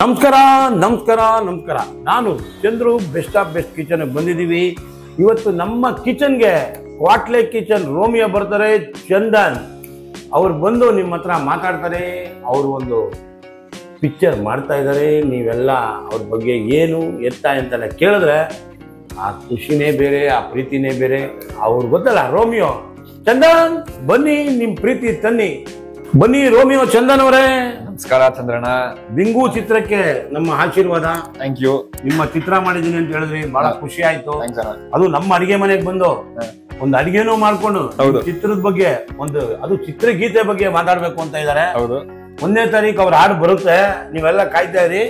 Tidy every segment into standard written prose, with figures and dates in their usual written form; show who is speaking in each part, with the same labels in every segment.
Speaker 1: ನಮಸ್ಕಾರ ನಮಸ್ಕಾರ ನಮಸ್ಕಾರ. ನಾನು Chandru best of best kitchen ಬಂದಿದ್ದೀವಿ. ಇವತ್ತು ನಮ್ಮ ಕಿಚನ್ಗೆ ಕ್ವಾಟ್ಲೆ ಕಿಚನ್ ರೋಮಿಯೋ ಬರ್ತಾರೆ. ಚಂದನ್ ಅವ್ರು ಬಂದು ನಿಮ್ಮ ಹತ್ರ ಮಾತಾಡ್ತಾರೆ. ಅವರು ಒಂದು ಪಿಕ್ಚರ್ ಮಾಡ್ತಾ ಇದ್ದಾರೆ. ನೀವೆಲ್ಲ ಅವ್ರ ಬಗ್ಗೆ ಏನು ಎತ್ತ ಅಂತೆಲ್ಲ ಕೇಳಿದ್ರೆ ಆ ಖುಷಿನೇ ಬೇರೆ, ಆ ಪ್ರೀತಿನೇ ಬೇರೆ. ಅವ್ರು ಗೊತ್ತಲ್ಲ ರೋಮಿಯೋ. ಚಂದನ್ ಬನ್ನಿ, ನಿಮ್ಮ ಪ್ರೀತಿ ತನ್ನಿ. ಬನ್ನಿ ರೋಮಿಯೋ. ಚಂದನ್ ಅವರೇ
Speaker 2: ನಮಸ್ಕಾರ ಚಂದ್ರಣ್ಣ.
Speaker 1: ಬಿಂಗು ಚಿತ್ರಕ್ಕೆ ನಮ್ಮ ಆಶೀರ್ವಾದ.
Speaker 2: Thank you.
Speaker 1: ನಿಮ್ಮ ಚಿತ್ರ ಮಾಡಿದೀನಿ ಅಂತ ಹೇಳಿದ್ರಿ, ಬಹಳ ಖುಷಿ ಆಯ್ತು.
Speaker 2: ಅದು
Speaker 1: ನಮ್ಮ ಅಡಿಗೆ ಮನೆಗೆ ಬಂದು ಒಂದು ಅಡಿಗೆನೂ ಮಾಡ್ಕೊಂಡು ಚಿತ್ರದ ಬಗ್ಗೆ ಅದು ಚಿತ್ರಗೀತೆ ಬಗ್ಗೆ ಮಾತಾಡ್ಬೇಕು ಅಂತ ಇದಾರೆ. 1ನೇ ತಾರೀಕು ಅವ್ರ ಹಾಡು ಬರುತ್ತೆ, ನೀವೆಲ್ಲ ಕಾಯ್ತಾ ಇರಿ.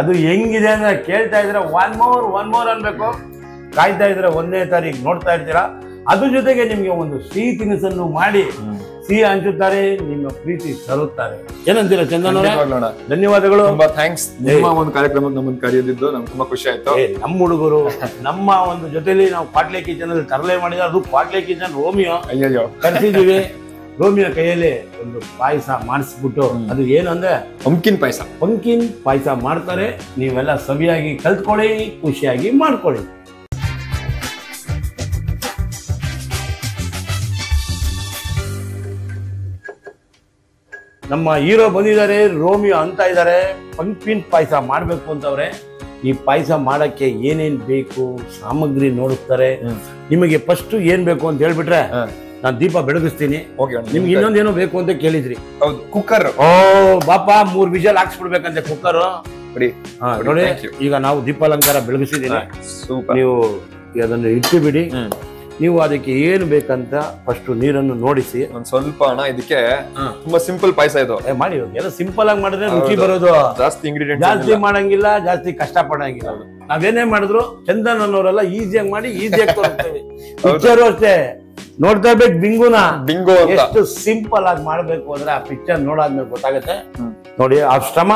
Speaker 1: ಅದು ಹೆಂಗಿದೆ ಅಂದ್ರೆ ಕೇಳ್ತಾ ಇದ್ರೆ ಒನ್ ಮೋರ್ ಅನ್ಬೇಕು. ಕಾಯ್ತಾ ಇದ್ರೆ 1ನೇ ತಾರೀಕು ನೋಡ್ತಾ ಇರ್ತೀರಾ. ಅದ್ರ ಜೊತೆಗೆ ನಿಮ್ಗೆ ಒಂದು ಸಿಹಿ ತಿನಿಸನ್ನು ಮಾಡಿ ಸಿಹಿ ಹಂಚುತ್ತಾರೆ, ನಿಮ್ಮ ಪ್ರೀತಿ ತರುತ್ತಾರೆ. ಏನಂತೀರಾ ಚಂದನ್ ಅವರೇ? ಧನ್ಯವಾದಗಳು,
Speaker 2: ತುಂಬಾ ಥ್ಯಾಂಕ್ಸ್. ನಿಮ್ಮ ಒಂದು ಕಾರ್ಯಕ್ರಮಕ್ಕೆ ನಮ್ಮನ್ನು ಕರೆಯೋದಿದ್ದು ನಮ್ಗೆ ತುಂಬಾ ಖುಷಿ ಆಯ್ತು.
Speaker 1: ನಮ್ಮ ಹುಡುಗರು ನಮ್ಮ ಒಂದು ಜೊತೆಲಿ ನಾವು ಕ್ವಾಟ್ಲೆ ಕಿಚನ್ ಅಲ್ಲಿ ತರಲೆ ಮಾಡಿದ್ರೆ, ಅದು ಕ್ವಾಟ್ಲೆ ಕಿಚನ್ ರೋಮಿಯೋ
Speaker 2: ಅಯ್ಯೋ
Speaker 1: ಕರ್ಸಿದೀವಿ. ರೋಮಿಯೋ ಕೈಯಲ್ಲಿ ಒಂದು ಪಾಯಸ ಮಾಡಿಸ್ಬಿಟ್ಟು, ಅದು ಏನು ಅಂದ್ರೆ
Speaker 2: ಪಂಪ್ಕಿನ್
Speaker 1: ಪಾಯಸ ಮಾಡ್ತಾರೆ. ನೀವೆಲ್ಲ ಸವಿಯಾಗಿ ಕಲ್ತ್ಕೊಳ್ಳಿ, ಖುಷಿಯಾಗಿ ಮಾಡ್ಕೊಳ್ಳಿ. ನಮ್ಮ ಹೀರೋ ಬಂದಿದ್ದಾರೆ, ರೋಮಿಯೋ ಅಂತ ಇದ್ದಾರೆ. ಪಂಪ್ಕಿನ್ ಪಾಯಸ ಮಾಡ್ಬೇಕು ಅಂತವ್ರೆ. ಈ ಪಾಯಸ ಮಾಡಕ್ಕೆ ಏನೇನ್ ಬೇಕು ಸಾಮಗ್ರಿ ನೋಡುತ್ತಾರೆ. ನಿಮಗೆ ಫಸ್ಟ್ ಏನ್ ಬೇಕು ಅಂತ ಹೇಳ್ಬಿಟ್ರೆ ನಾನು ದೀಪ ಬೆಳಗಿಸ್ತೀನಿ. ನಿಮ್ಗೆ ಇನ್ನೊಂದೇನೋ ಬೇಕು ಅಂತ ಕೇಳಿದ್ರಿ.
Speaker 2: ಹೌದು, ಕುಕ್ಕರ್.
Speaker 1: ಓ ಬಾಪ, 3 ವಿಷಲ್ ಹಾಕ್ಸ್ಬಿಡ್ಬೇಕಂತೆ ಕುಕ್ಕರ್. ನೋಡಿ, ಈಗ ನಾವು ದೀಪಾಲಂಕಾರ ಬೆಳಗಿಸಿದೀನಿ. ನೀವು ಅದನ್ನು ಇಟ್ಟು ಬಿಡಿ. ನೀವು ಅದಕ್ಕೆ ಏನು ಬೇಕಂತ ಫಸ್ಟ್ ನೀರನ್ನು ನೋಡಿಸಿ.
Speaker 2: ಒಂದ್ ಸ್ವಲ್ಪ ಹಣ ಇದಕ್ಕೆ. ತುಂಬಾ ಸಿಂಪಲ್ ಪಾಯಸ ಇದು.
Speaker 1: ಮಾಡಿ, ಎಲ್ಲ ಸಿಂಪಲ್ ಆಗಿ ಮಾಡಿದ್ರೆ ರುಚಿ ಬರೋದು.
Speaker 2: ಜಾಸ್ತಿ ಇಂಗ್ರೀಡಿಯೆಂಟ್
Speaker 1: ಜಾಸ್ತಿ ಮಾಡಂಗಿಲ್ಲ, ಜಾಸ್ತಿ ಕಷ್ಟ ಪಡಂಗಿಲ್ಲ. ನಾವೇನೇ ಮಾಡಿದ್ರು ಚಂದನ್ ಅನ್ನೋರೆಲ್ಲ ಈಸಿಯಾಗಿ ಮಾಡಿ ಈಸಿಯಾಗಿ ತೋರಿಸ್ತೇವೆ. ಪಿಕ್ಚರ್ ಅಷ್ಟೇ ನೋಡ್ತಾ ಇರ್ಬೇಕು. ಬಿಂಗು ಎಷ್ಟು ಸಿಂಪಲ್ ಆಗಿ ಮಾಡ್ಬೇಕು ಅಂದ್ರೆ ಆ ಪಿಕ್ಚರ್ ನೋಡಾದ್ಮೇಲೆ ಗೊತ್ತಾಗತ್ತೆ. ನೋಡಿ, ಆ ಶ್ರಮ,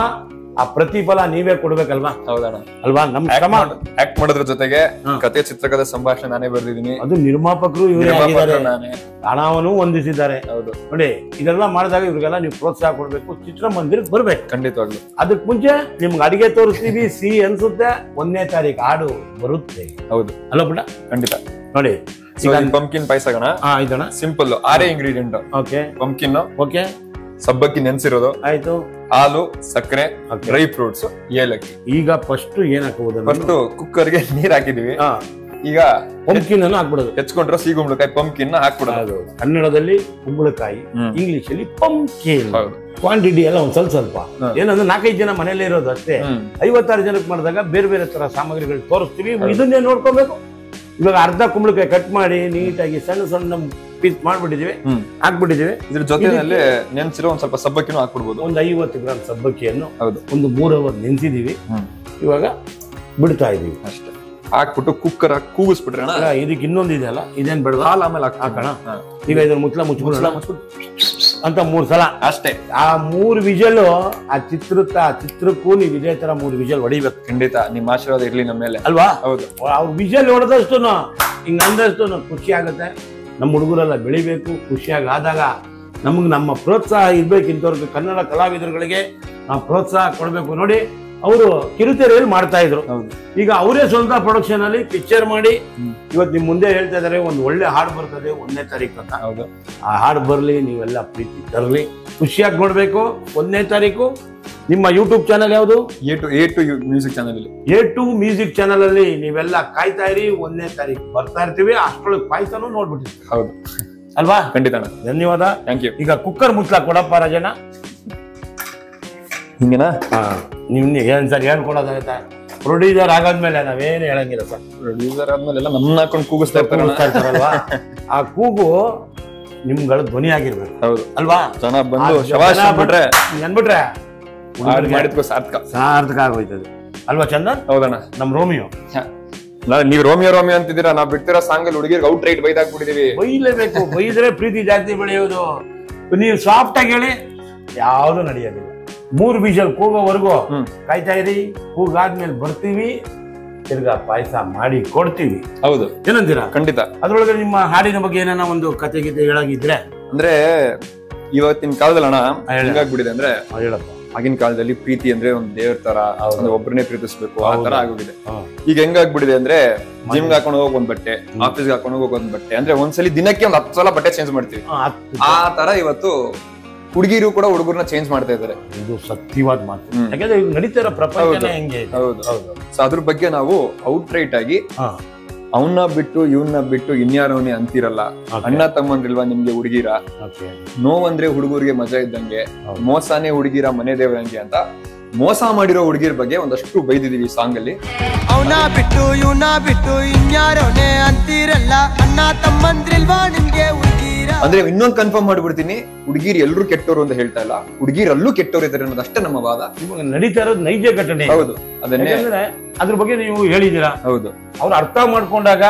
Speaker 1: ಆ ಪ್ರತಿಫಲ ನೀವೇ ಕೊಡ್ಬೇಕಲ್ವಾ?
Speaker 2: ಹೌದಣ್ಣ
Speaker 1: ಅಲ್ವಾ? ನಮ್ ಶ್ರಮ
Speaker 2: ಆಕ್ಟ್ ಮಾಡೋದ್ರ ಜೊತೆಗೆ ಕಥೆ, ಚಿತ್ರಕಥೆ, ಸಂಭಾಷಣೆ ನಾನೇ ಬರ್ದಿದ್ದೀನಿ.
Speaker 1: ಅದು ನಿರ್ಮಾಪಕರು ಇವರೇ ಆಗಿದ್ದಾರೆ,
Speaker 2: ನಾನೇ
Speaker 1: ಹಣವನ್ನು ಹೊಂದಿಸಿದ್ದಾರೆ.
Speaker 2: ಹೌದು
Speaker 1: ನೋಡಿ, ಇದೆಲ್ಲ ಮಾಡಿದಾಗ ಇವ್ರಿಗೆಲ್ಲ ನೀವು ಪ್ರೋತ್ಸಾಹ ಕೊಡ್ಬೇಕು. ಚಿತ್ರಮಂದಿರಕ್ಕೆ ಬರ್ಬೇಕು
Speaker 2: ಖಂಡಿತವಾಗ್ಲು.
Speaker 1: ಅದಕ್ ಮುಂಚೆ ನಿಮ್ಗೆ ಅಡಿಗೆ ತೋರಿಸ್ತೀವಿ, ಸಿಹಿ ಅನ್ಸುತ್ತೆ. 1ನೇ ತಾರೀಕು ಹಾಡು ಬರುತ್ತೆ.
Speaker 2: ಹೌದು
Speaker 1: ಅಲ್ಲ ಬಿಡ?
Speaker 2: ಖಂಡಿತ.
Speaker 1: ನೋಡಿ,
Speaker 2: ಪಂಪ್ಕಿನ್ ಪಾಯಸ ಗಣ
Speaker 1: ಆಯ್ತಣ್ಣ.
Speaker 2: Simple 6 ingredient.
Speaker 1: Okay,
Speaker 2: pumpkin,
Speaker 1: okay,
Speaker 2: ಸಬ್ಬಕ್ಕಿ ನೆನ್ಸಿರೋದು,
Speaker 1: ಆಯ್ತು,
Speaker 2: ಹಾಲು, ಸಕ್ಕರೆ, ಡ್ರೈ ಫ್ರೂಟ್ಸ್, ಏಲಕ್ಕಿ.
Speaker 1: ಈಗ ಫಸ್ಟ್ ಏನ್ ಹಾಕಬಹುದು?
Speaker 2: ಫಸ್ಟ್ ಕುಕ್ಕರ್ಗೆ ನೀರ್ ಹಾಕಿದೀವಿ. ಈಗ
Speaker 1: ಪಂಪ್ಕಿನ್ ಅನ್ನು ಹಾಕ್ಬಿಡೋದು.
Speaker 2: ಹೆಚ್ಕೊಂಡ್ರೆ ಸಿಗುಂಬಳಕಾಯಿ ಪಂಪ್ಕಿನ್ ಹಾಕ್ಬಿಡೋದು.
Speaker 1: ಕನ್ನಡದಲ್ಲಿ ಕುಂಬಳಕಾಯಿ, ಇಂಗ್ಲಿಷ್ ಅಲ್ಲಿ ಪಂಪ್ಕಿನ್. ಕ್ವಾಂಟಿಟಿ ಎಲ್ಲ ಒಂದ್ ಸ್ವಲ್ಪ ಏನಂದ್ರೆ 4-5 ಜನ ಮನೇಲಿ ಇರೋದು ಅಷ್ಟೇ. 56 ಜನಕ್ಕೆ ಮಾಡಿದಾಗ ಬೇರೆ ಬೇರೆ ತರ ಸಾಮಗ್ರಿಗಳು ತೋರಿಸ್ತೀವಿ. ಇದನ್ನೇ ನೋಡ್ಕೋಬೇಕು. ಇವಾಗ ಅರ್ಧ ಕುಂಬಳಕಾಯಿ ಕಟ್ ಮಾಡಿ ನೀಟಾಗಿ ಸಣ್ಣ ಸಣ್ಣ ಪೀಸ್ ಮಾಡ್ಬಿಟ್ಟಿದೀವಿ, ಹಾಕ್ಬಿಟ್ಟಿದೀವಿ.
Speaker 2: ಇದ್ರ ಜೊತೆಯಲ್ಲಿ ನೆನ್ಸಿರೋ ಒಂದ್ ಸ್ವಲ್ಪ ಸಬ್ಬಕ್ಕಿನೂ ಹಾಕ್ಬಿಡ್ಬೋದು.
Speaker 1: ಒಂದು 50 ಗ್ರಾಮ್ ಸಬ್ಬಕ್ಕಿಯನ್ನು ಒಂದು 3 ಅವರ್ ನೆನ್ಸಿದೀವಿ. ಇವಾಗ ಬಿಡ್ತಾ ಇದೀವಿ
Speaker 2: ಅಷ್ಟೇ. ಹಾಕ್ಬಿಟ್ಟು ಕುಕ್ಕರ್ ಕೂಗಿಸ್ಬಿಟ್ರೆ
Speaker 1: ಇದಕ್ಕೆ ಇನ್ನೊಂದು ಇದೆಯಲ್ಲ, ಇದೇನ್ ಬೇಡ,
Speaker 2: ಹಾಲು ಆಮೇಲೆ
Speaker 1: ಹಾಕೋಣ. ಈಗ ಇದ್ರ ಮುಚ್ಚಳ ಅಂತ 3 ಸಲ
Speaker 2: ಅಷ್ಟೇ.
Speaker 1: ಆ 3 ವಿಜಲ್ ಆ ಚಿತ್ರಕ್ಕೂ ನೀವು ಇದೇ ತರ 3 ವಿಜಲ್ ಹೊಡಿಬೇಕು.
Speaker 2: ಖಂಡಿತ ನಿಮ್ಮ ಆಶೀರ್ವಾದ ಇರ್ಲಿ ನಮ್ಮ ಮೇಲೆ,
Speaker 1: ಅಲ್ವಾ?
Speaker 2: ಹೌದು.
Speaker 1: ಅವ್ರು ವಿಜಲ್ ಹೊಡೆದಷ್ಟು ಹಿಂಗ ಅಂದಷ್ಟು ಖುಷಿ ಆಗುತ್ತೆ. ನಮ್ಮ ಹುಡುಗರೆಲ್ಲ ಬೆಳಿಬೇಕು. ಖುಷಿಯಾಗಿ ಆದಾಗ ನಮಗ್ ನಮ್ಮ ಪ್ರೋತ್ಸಾಹ ಇರ್ಬೇಕು. ಇಂಥವ್ರಿಗೆ, ಕನ್ನಡ ಕಲಾವಿದರುಗಳಿಗೆ ನಾವು ಪ್ರೋತ್ಸಾಹ ಕೊಡ್ಬೇಕು. ನೋಡಿ, ಅವರು ಕಿರುತೆರೆಯಲ್ಲಿ ಮಾಡ್ತಾ ಇದ್ರು, ಈಗ ಅವರೇ ಸ್ವಂತ ಪ್ರೊಡಕ್ಷನ್ ಅಲ್ಲಿ ಪಿಕ್ಚರ್ ಮಾಡಿ ಇವತ್ತು ನಿಮ್ ಮುಂದೆ ಹೇಳ್ತಾ ಇದಾರೆ. ಒಂದು ಒಳ್ಳೆ ಹಾಡು ಬರ್ತದೆ 1ನೇ ತಾರೀಕು ಅಂತ. ಆ ಹಾಡು ಬರ್ಲಿ, ನೀವೆಲ್ಲ ಪ್ರೀತಿ ತರಲಿ, ಖುಷಿಯಾಗಿ ನೋಡ್ಬೇಕು. 1ನೇ ತಾರೀಕು ನಿಮ್ಮ ಯೂಟ್ಯೂಬ್ ಚಾನಲ್ ಯಾವುದು?
Speaker 2: A2 music channel.
Speaker 1: A2 music channel ಅಲ್ಲಿ ನೀವೆಲ್ಲ ಕಾಯ್ತಾ ಇರಿ. 1ನೇ ತಾರೀಕು ಬರ್ತಾ ಇರ್ತೀವಿ. ಅಷ್ಟೊಳಗೆ ಪಾಯಸನೂ ನೋಡ್ಬಿಟ್ಟಿರ್ತೀವಿ.
Speaker 2: ಹೌದು
Speaker 1: ಅಲ್ವಾ?
Speaker 2: ಖಂಡಿತ.
Speaker 1: ಧನ್ಯವಾದ.
Speaker 2: Thank you.
Speaker 1: ಈಗ ಕುಕ್ಕರ್ ಮುಚ್ಚಲ ಕೊಡಪ್ಪ ರಾಜಣ್ಣ.
Speaker 2: ಹಿಂಗೇನಾ?
Speaker 1: ನಿಮ್ಗೆ ಏನ್ ಸರ್ ಹೇಳ್ಕೊಡೋದಾಗತ್ತ? ಪ್ರೊಡ್ಯೂಸರ್ ಆಗಾದ್ಮೇಲೆ ನಾವೇನು ಹೇಳಂಗಿಲ್ಲ ಸರ್.
Speaker 2: ಪ್ರೊಡ್ಯೂಸರ್ ಆದ್ಮೇಲೆ ನಮ್ಮನ್ನ ಹಾಕೊಂಡು ಕೂಗಿಸ್ತಾ
Speaker 1: ಇರ್ತಾರಲ್ವಾ, ಆ ಕೂಗು ನಿಮ್ಗಳ ಧ್ವನಿ ಆಗಿರ್ಬೇಕು.
Speaker 2: ಹೌದು
Speaker 1: ಅಲ್ವಾ?
Speaker 2: ಜನ ಬಂದು ಶಬಾಷ್ ಅಂದ್ಬಿಟ್ರೆ
Speaker 1: ಮಾಡಿದ್ಕೋ ಸಾರ್ಥಕ ಆಗೋಯ್ತದೆ ಅಲ್ವಾ ಚಂದನ್?
Speaker 2: ಹೌದಣ್ಣ.
Speaker 1: ನಮ್ ರೋಮಿಯೋ.
Speaker 2: ನೀವ್ ರೋಮಿಯೋ ಅಂತಿದ್ದೀರಾ, ನಾವ್ ಬಿಡ್ತಿರೋ ಸಾಂಗ್ ಅಲ್ಲಿ ಹುಡುಗಿರ್ಗೆ ಔಟ್ ರೈಟ್ ಬೈದಾಕ್ಬಿಟ್ಟಿದೀವಿ.
Speaker 1: ಬೈಲೇಬೇಕು. ಬೈದ್ರೆ ಪ್ರೀತಿ ಜಾಸ್ತಿ ಬೆಳೆಯೋದು. ನೀವು ಸಾಫ್ಟ್ ಆಗಿ ಹೇಳಿ, ಯಾವ್ದು ನಡೆಯೋದಿಲ್ಲ. 3 ವಿಷಲ್ ಕೂಗೋವರೆಗೂ ಕಾಯ್ತಾ ಇರಿ. ಕೂಗಾದ್ಮೇಲೆ ಬರ್ತೀವಿ, ತಿರ್ಗಾ ಪಾಯಸ ಮಾಡಿ ಕೊಡ್ತೀವಿ.
Speaker 2: ಹೌದು,
Speaker 1: ಏನಂತೀರಾ?
Speaker 2: ಖಂಡಿತ.
Speaker 1: ಅದ್ರೊಳಗೆ ನಿಮ್ಮ ಹಾಡಿನ ಬಗ್ಗೆ ಏನಾನ ಒಂದು ಕತೆ ಗೀತೆ ಹೇಳಾಗಿದ್ರೆ?
Speaker 2: ಅಂದ್ರೆ ಇವತ್ತಿನ ಕಾಲದಲ್ಲಿ ಅಣ್ಣ ಹೆಂಗಾಗ್ಬಿಟ್ಟಿದೆ ಅಂದ್ರೆ,
Speaker 1: ಹೇಳಪ್ಪ.
Speaker 2: ಆಗಿನ ಕಾಲದಲ್ಲಿ ಪ್ರೀತಿ ಅಂದ್ರೆ ಒಂದ್ ದೇವ್ರ ತರ, ಒಬ್ಬರನ್ನೇ ಪ್ರೀತಿಸ್ಬೇಕು ಆ ತರ ಆಗೋಗಿದೆ. ಈಗ ಹೆಂಗಾಗ್ಬಿಟ್ಟಿದೆ ಅಂದ್ರೆ ಜಿಮ್ಗೆ ಹಾಕೊಂಡು ಹೋಗೋಕ್ ಒಂದ್ ಬಟ್ಟೆ, ಆಫೀಸ್ಗೆ ಹಾಕೊಂಡು ಹೋಗೋಕ್ ಒಂದ್ ಬಟ್ಟೆ, ಅಂದ್ರೆ ಒಂದ್ಸಲಿ ದಿನಕ್ಕೆ ಒಂದ್ 10 ಸಲ ಬಟ್ಟೆ ಚೇಂಜ್ ಮಾಡ್ತೀವಿ. ಆ ತರ ಇವತ್ತು ಹುಡುಗಿರು ಕೂಡ ಹುಡುಗರನ್ನ ಚೇಂಜ್ ಮಾಡ್ತಾ ಇದಾರೆ.
Speaker 1: ಇದು ಸತ್ಯವಾದ ಮಾತು, ಯಾಕಂದ್ರೆ ನಡೀತಾ ಇರೋ ಪ್ರಪಂಚನೇ ಹೆಂಗೆ.
Speaker 2: ಹೌದು. ಸೊ ಅದ್ರ ಬಗ್ಗೆ ನಾವು ಔಟ್ರೈಟ್ ಆಗಿ ಅವನ್ನ ಬಿಟ್ಟು ಇವನ್ನ ಬಿಟ್ಟು ಇನ್ಯಾರವನೇ ಅಂತಿರಲ್ಲ. ಅಣ್ಣ ತಮ್ಮಂದ್ರಿಲ್ವಾ ನಿಮ್ಗೆ ಹುಡುಗಿರ, ನೋವಂದ್ರೆ ಹುಡುಗರಿಗೆ ಮಜಾ ಇದ್ದಂಗೆ, ಮೋಸನೇ ಹುಡುಗಿರ ಮನೆ ದೇವರಂಗೆ ಅಂತ ಮೋಸ ಮಾಡಿರೋ ಹುಡುಗಿರ ಬಗ್ಗೆ ಒಂದಷ್ಟು ಬೈದಿದೀವಿ ಈ ಸಾಂಗ್ ಅಲ್ಲಿ.
Speaker 3: ಅವನ ಬಿಟ್ಟು ಇವನ ಬಿಟ್ಟು ಇನ್ಯಾರವನೇ ಅಂತಿರಲ್ಲ, ಅಣ್ಣ ತಮ್ಮಂದ್ರಿಲ್ವಾ ನಿಮ್ಗೆ ಹುಡುಗಿರ.
Speaker 2: ಅಂದ್ರೆ ಇನ್ನೊಂದು ಕನ್ಫರ್ಮ್ ಮಾಡ್ಬಿಡ್ತೀನಿ, ಹುಡುಗಿರು ಎಲ್ಲರೂ ಕೆಟ್ಟವರು ಅಂತ ಹೇಳ್ತಾ ಇಲ್ಲ, ಹುಡುಗಿರಲ್ಲೂ ಕೆಟ್ಟವ್ರು ಇದ್ದಾರೆ ಅನ್ನೋದಷ್ಟೇ ನಮ್ಮ ವಾದ.
Speaker 1: ನಡೀತಾ ಇರೋದು ನೈಜ ಘಟನೆ.
Speaker 2: ಹೌದು, ಅದನ್ನೇ
Speaker 1: ಅದ್ರ ಬಗ್ಗೆ ನೀವು ಹೇಳಿದೀರಾ.
Speaker 2: ಹೌದು,
Speaker 1: ಅವ್ರು ಅರ್ಥ ಮಾಡ್ಕೊಂಡಾಗ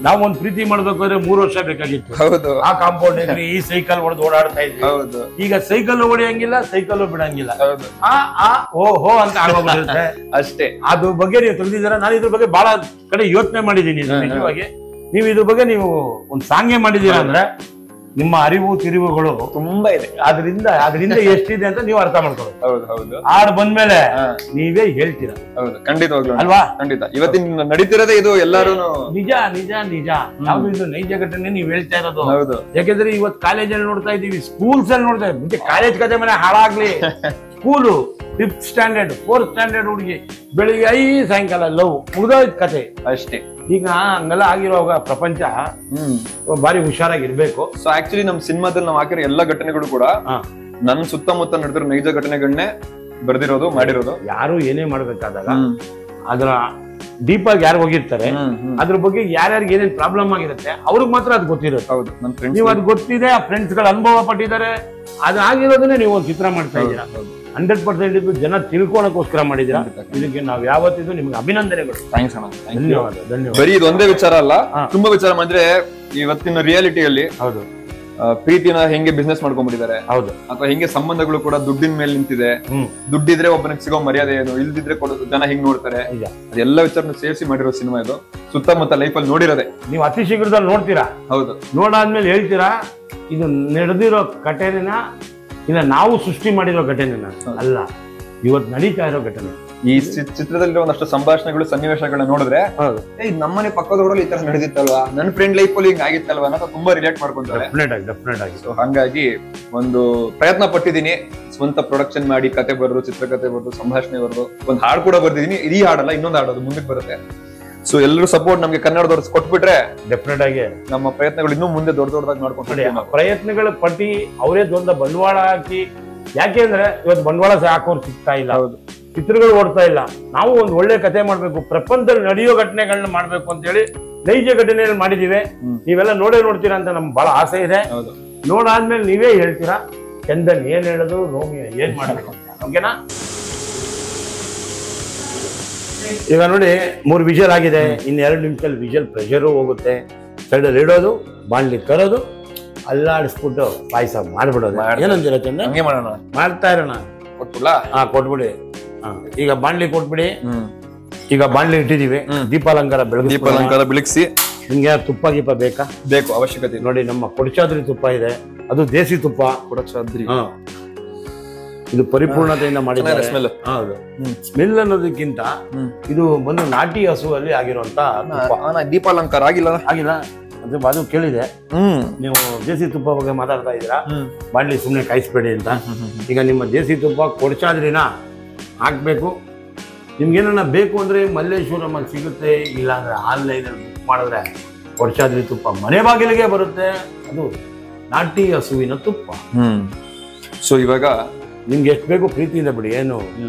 Speaker 1: ನಾವ್ ಒಂದ್ ಪ್ರೀತಿ ಮಾಡ್ಬೇಕಾದ್ರೆ 3 ವರ್ಷ ಬೇಕಾಗಿತ್ತು.
Speaker 2: ಹೌದು,
Speaker 1: ಆ ಕಾಂಪೌಂಡ್ ಇದ್ರಿ, ಈ ಸೈಕಲ್ ಹೊಡೆದು ಓಡಾಡ್ತಾ ಇದ್ವಿ.
Speaker 2: ಹೌದು,
Speaker 1: ಈಗ ಸೈಕಲ್ ಹೊಡೆಯಂಗಿಲ್ಲ, ಸೈಕಲ್ ಬಿಡಂಗಿಲ್ಲ.
Speaker 2: ಹೌದು,
Speaker 1: ಓಹೋ ಅಂತ ಆಗೋಗ್ಬಿಟ್ಟಿರುತ್ತೆ
Speaker 2: ಅಷ್ಟೇ.
Speaker 1: ಅದ್ರ ಬಗ್ಗೆ ನೀವು ತಿಳಿದಿದ್ದೀರಾ. ನಾನು ಇದ್ರ ಬಗ್ಗೆ ಬಹಳ ಕಡೆ ಯೋಚನೆ ಮಾಡಿದೀನಿ ನಿಜವಾಗಿ. ನೀವು ಇದ್ರ ಬಗ್ಗೆ ನೀವು ಒಂದ್ ಸಾಂಗೇ ಮಾಡಿದೀರಾ ಅಂದ್ರೆ ನಿಮ್ಮ ಅರಿವು ತಿರಿವುಗಳು
Speaker 2: ತುಂಬಾ ಇದೆ.
Speaker 1: ಅದರಿಂದ ಎಷ್ಟಿದೆ ಅಂತ ನೀವು ಅರ್ಥ ಮಾಡ್ಕೊಳ್ಳಿ.
Speaker 2: ಹೌದು, ಹೌದು.
Speaker 1: ಹಾಡ್ ಬಂದ್ಮೇಲೆ ನೀವೇ ಹೇಳ್ತೀರಾ.
Speaker 2: ಹೌದು, ಖಂಡಿತವಾಗ್ಲೂ
Speaker 1: ಅಲ್ವಾ?
Speaker 2: ಖಂಡಿತ. ಇವತ್ತಿನ ನಡೀತಿರೋದೇ ಇದು. ಎಲ್ಲಾರು
Speaker 1: ನಿಜ ನಿಜ ನಿಜ. ಯಾವ್ದು ಇದು ನೈಜ ಘಟನೆ ನೀವ್ ಹೇಳ್ತಾ ಇರೋದು.
Speaker 2: ಹೌದು,
Speaker 1: ಯಾಕಂದ್ರೆ ಇವತ್ತು ಕಾಲೇಜಲ್ಲಿ ನೋಡ್ತಾ ಇದೀವಿ, ಸ್ಕೂಲ್ಸ್ ಅಲ್ಲಿ ನೋಡ್ತಾ ಇದ್ದೀವಿ. ಮುಂಚೆ ಕಾಲೇಜ್ ಕತೆ ಮೇಲೆ ಹಾಳಾಗ್ಲಿ, school 5th standard 4th standard ಹುಡುಗಿ ಬೆಳಿಗ್ಗೆ ಸಾಯಂಕಾಲ ಲವ್ ಮುಗ್ದೋಯ್ತು ಕತೆ
Speaker 2: ಅಷ್ಟೇ.
Speaker 1: ಈಗ ಹಂಗೆಲ್ಲ ಆಗಿರುವಾಗ ಪ್ರಪಂಚ ಬಾರಿ ಹುಷಾರಾಗಿರ್ಬೇಕು.
Speaker 2: ಸೊ ಆಕ್ಚುಲಿ ನಮ್ ಸಿನಿಮಾದಲ್ಲಿ ನಾವು ಹಾಕಿರೋ ಎಲ್ಲಾ ಘಟನೆಗಳು ಕೂಡ ನನ್ ಸುತ್ತಮುತ್ತ ನಡೆದಿರೋ ನೈಜ ಘಟನೆಗಳನ್ನೇ ಬರ್ದಿರೋದು, ಮಾಡಿರೋದು.
Speaker 1: ಯಾರು ಏನೇ ಮಾಡ್ಬೇಕಾದಾಗ ಅದ್ರ ಡೀಪ್ ಆಗಿ ಯಾರು ಹೋಗಿರ್ತಾರೆ, ಅದ್ರ ಬಗ್ಗೆ ಯಾರ್ಯಾರಿಗೆ ಏನೇನ್ ಪ್ರಾಬ್ಲಮ್ ಆಗಿರುತ್ತೆ ಅವ್ರಿಗೆ ಮಾತ್ರ ಅದು ಗೊತ್ತಿರುತ್ತೆ.
Speaker 2: ಹೌದು, ನನ್ ಫ್ರೆಂಡ್ಸ್
Speaker 1: ನೀವು ಅದು ಗೊತ್ತಿದೆ, ಆ ಫ್ರೆಂಡ್ಸ್ ಗಳ ಅನುಭವ ಪಟ್ಟಿದ್ದಾರೆ, ಅದು ಆಗಿರೋದನ್ನೇ ನೀವು ಒಂದು ಚಿತ್ರ ಮಾಡ್ತಾ ಇದ್ದೀರಾ. 100% ಇದು ಜನ ತಿಳ್ಕೊಳಕ್ಕೋಸ್ಕರ ಮಾಡಿದೀರಾ. ಇದಕ್ಕೆ ನಾವು ಯಾವತ್ತಿದ್ದು ನಿಮ್ಗೆ ಅಭಿನಂದನೆಗಳು.
Speaker 2: ಥ್ಯಾಂಕ್ಸ್ ಅಣ್ಣ,
Speaker 1: ಧನ್ಯವಾದ, ಧನ್ಯವಾದ.
Speaker 2: ಬರೀ ಇದೊಂದೇ ವಿಚಾರ ಅಲ್ಲ, ತುಂಬಾ ವಿಚಾರ ಮಾಡಿದ್ರೆ ಇವತ್ತಿನ ರಿಯಾಲಿಟಿಯಲ್ಲಿ
Speaker 1: ಹೌದು
Speaker 2: ಪ್ರೀತಿನ ಹೆಂಗೆ ಬಿಸ್ನೆಸ್ ಮಾಡ್ಕೊಂಡ್ಬಿಟ್ಟಿದ್ದಾರೆ,
Speaker 1: ಹೌದು,
Speaker 2: ಅಥವಾ ಹೆಂಗೆ ಸಂಬಂಧಗಳು ಕೂಡ ದುಡ್ಡಿನ ಮೇಲೆ ನಿಂತಿದೆ. ದುಡ್ಡಿದ್ರೆ ಒಬ್ಬನಿಗೆ ಸಿಗೋ ಮರ್ಯಾದೆ ಏನು, ಇಲ್ದಿದ್ರೆ ಜನ ಹಿಂಗ್ ನೋಡ್ತಾರೆ, ಅದೆಲ್ಲ ವಿಚಾರನ ಸೇರಿಸಿ ಮಾಡಿರೋ ಸಿನಿಮಾ ಇದು. ಸುತ್ತಮುತ್ತ ಲೈಫ್ ಅಲ್ಲಿ ನೋಡಿರೋದೆ.
Speaker 1: ನೀವು ಅತಿ ಶೀಘ್ರದಲ್ಲಿ ನೋಡ್ತೀರಾ.
Speaker 2: ಹೌದು,
Speaker 1: ನೋಡಾದ್ಮೇಲೆ ಹೇಳ್ತೀರಾ ಇದು ನಡೆದಿರೋ ಘಟನೆನ ಇಲ್ಲ ನಾವು ಸೃಷ್ಟಿ ಮಾಡಿರೋ ಘಟನೆನ ಅಲ್ಲ, ಇವತ್ತು ನಡೀತಾ ಇರೋ ಘಟನೆ.
Speaker 2: ಈ ಚಿತ್ರದಲ್ಲಿ ಒಂದಷ್ಟು ಸಂಭಾಷಣೆಗಳು, ಸನ್ನಿವೇಶಗಳನ್ನ ನೋಡಿದ್ರೆ ನಮ್ಮನೆ ಪಕ್ಕದ ರೋಡಲ್ಲಿ ಈ ತರ ನಡೆದಿತ್ತಲ್ವಾ, ನನ್ನ ಫ್ರೆಂಡ್ ಲೈಫ್ ಅಲ್ಲಿ ಹಿಂಗ್ ಆಗಿತ್ತಲ್ವಾ ಅನ್ನೋದು ತುಂಬಾ ರಿಲೇಟ್ ಮಾಡ್ಕೊಂತಾರೆ.
Speaker 1: ಡೆಫಿನೆಟ್ ಆಗಿ.
Speaker 2: ಸೊ ಹಂಗಾಗಿ ಒಂದು ಪ್ರಯತ್ನ ಪಟ್ಟಿದ್ದೀನಿ, ಸ್ವಂತ ಪ್ರೊಡಕ್ಷನ್ ಮಾಡಿ ಕತೆ ಬರೆದು, ಚಿತ್ರಕಥೆ ಬರೆದು, ಸಂಭಾಷಣೆ ಬರೆದು, ಒಂದು ಹಾಡು ಕೂಡ ಬರ್ದಿದ್ದೀನಿ. ಈ ಹಾಡಲ್ಲ, ಇನ್ನೊಂದು ಹಾಡೋದು ಮುಂದಕ್ಕೆ ಬರುತ್ತೆ. ಸೊ ಎಲ್ಲರೂ ಸಪೋರ್ಟ್ ನಮ್ಗೆ ಕನ್ನಡದವ್ರು ಕೊಟ್ಬಿಟ್ರೆ
Speaker 1: ಡೆಫಿನೆಟ್ ಆಗಿ ನಮ್ಮ
Speaker 2: ಪ್ರಯತ್ನಗಳು ಇನ್ನೂ ಮುಂದೆ ದೊಡ್ಡದಾಗಿ ಮಾಡ್ಕೊಂಡು
Speaker 1: ಪ್ರಯತ್ನಗಳ ಪಟ್ಟಿ ಅವರೇ ದೊಡ್ಡ ಬಂಡವಾಳ ಹಾಕಿ. ಯಾಕೆಂದ್ರೆ ಇವತ್ತು ಬಂಡವಾಳ ಹಾಕೋರು ಸಿಗ್ತಾ ಇಲ್ಲ, ಚಿತ್ರಗಳು ಓಡ್ತಾ ಇಲ್ಲ. ನಾವು ಒಂದು ಒಳ್ಳೆ ಕತೆ ಮಾಡ್ಬೇಕು, ಪ್ರಪಂಚದಲ್ಲಿ ನಡೆಯೋ ಘಟನೆಗಳನ್ನ ಮಾಡ್ಬೇಕು ಅಂತ ಹೇಳಿ ನೈಜ ಘಟನೆಯಲ್ಲಿ ಮಾಡಿದೀವಿ. ನೀವೆಲ್ಲ ನೋಡ್ತೀರಾ ಅಂತ ನಮ್ಗೆ ಬಹಳ ಆಸೆ ಇದೆ. ನೋಡಾದ್ಮೇಲೆ ನೀವೇ ಹೇಳ್ತೀರಾ ಚಂದನ್ ಏನ್ ಹೇಳೋದು, ರೋಮಿಯೋ ಏನ್ ಮಾಡ್ಬೇಕು ಅಂತ. ಓಕೆನಾ? ಈಗ ನೋಡಿ 3 ವಿಷಲ್ ಆಗಿದೆ. ಇನ್ನು 2 ನಿಮಿಷದಲ್ಲಿ ವಿಷಲ್ ಪ್ರೆಷರು ಹೋಗುತ್ತೆ. ಸೈಡಲ್ಲಿ ಇಡೋದು, ಬಾಣ್ಲಿ ತರೋದು, ಅಲ್ಲಾಡಿಸ್ಬಿಟ್ಟು ಪಾಯಸ ಮಾಡ್ಬಿಡೋದು. ಏನಂತೀರ ಚಂದ?
Speaker 2: ಹಂಗೆ ಮಾಡೋಣ,
Speaker 1: ಮಾಡ್ತಾ ಇರೋಣ.
Speaker 2: ಕೊಟ್ಬಿಡಾ?
Speaker 1: ಕೊಟ್ಬಿಡಿ. ಈಗ ಬಾಣ್ಲಿ ಕೊಟ್ಬಿಡಿ. ಈಗ ಬಾಣ್ಲಿ ಇಟ್ಟಿದೀವಿ, ದೀಪಾಲಂಕಾರ
Speaker 2: ಬೆಳಗಿಸಿ.
Speaker 1: ನಿಮ್ಗೆ ತುಪ್ಪ ಗೀಪ ಬೇಕಾ?
Speaker 2: ಬೇಕು, ಅವಶ್ಯಕತೆ.
Speaker 1: ನೋಡಿ ನಮ್ಮ ಕೊಡಚಾದ್ರಿ ತುಪ್ಪ ಇದೆ, ಅದು ದೇಸಿ ತುಪ್ಪ.
Speaker 2: ಕೊಡಚಾದ್ರಿ
Speaker 1: ಇದು ಪರಿಪೂರ್ಣತೆಯಿಂದ ಮಾಡಿದ್ದಾರೆ. ಹೌದು, ಸ್ಮೆಲ್ ಅನ್ನೋದಕ್ಕಿಂತ ಇದು ಬಂದು ನಾಟಿ ಹಸುವಲ್ಲಿ ಆಗಿರುವಂತ
Speaker 2: ದೀಪಾಲಂಕಾರ ಆಗಿಲ್ಲ
Speaker 1: ಅದು ಕೇಳಿದೆ. ನೀವು ದೇಸಿ ತುಪ್ಪ ಬಗ್ಗೆ ಮಾತಾಡ್ತಾ ಇದ್ದೀರಾ, ಬಾಡ್ಲಿ ಸುಮ್ಮನೆ ಕಾಯಿಸ್ಬೇಡಿ ಅಂತ. ಈಗ ನಿಮ್ಮ ದೇಸಿ ತುಪ್ಪ ಕೊಡಚಾದ್ರಿನ ಹಾಕ್ಬೇಕು. ನಿಮ್ಗೇನ ಬೇಕು ಅಂದ್ರೆ ಮಲ್ಲೇಶ್ವರಮಲ್ಲಿ ಸಿಗುತ್ತೆ, ಇಲ್ಲ ಅಂದ್ರೆ ಆನ್ಲೈನಲ್ಲಿ ಬುಕ್ ಮಾಡಿದ್ರೆ ಕೊಡಚಾದ್ರಿ ತುಪ್ಪ ಮನೆ ಬಾಗಿಲಿಗೆ ಬರುತ್ತೆ. ಅದು ನಾಟಿ ಹಸುವಿನ ತುಪ್ಪ.
Speaker 2: ಸೊ ಇವಾಗ
Speaker 1: ನಿಮ್ಗೆ ಎಷ್ಟು ಬೇಕು ಪ್ರೀತಿಯಿಂದ ಬಿಡಿ, ಏನು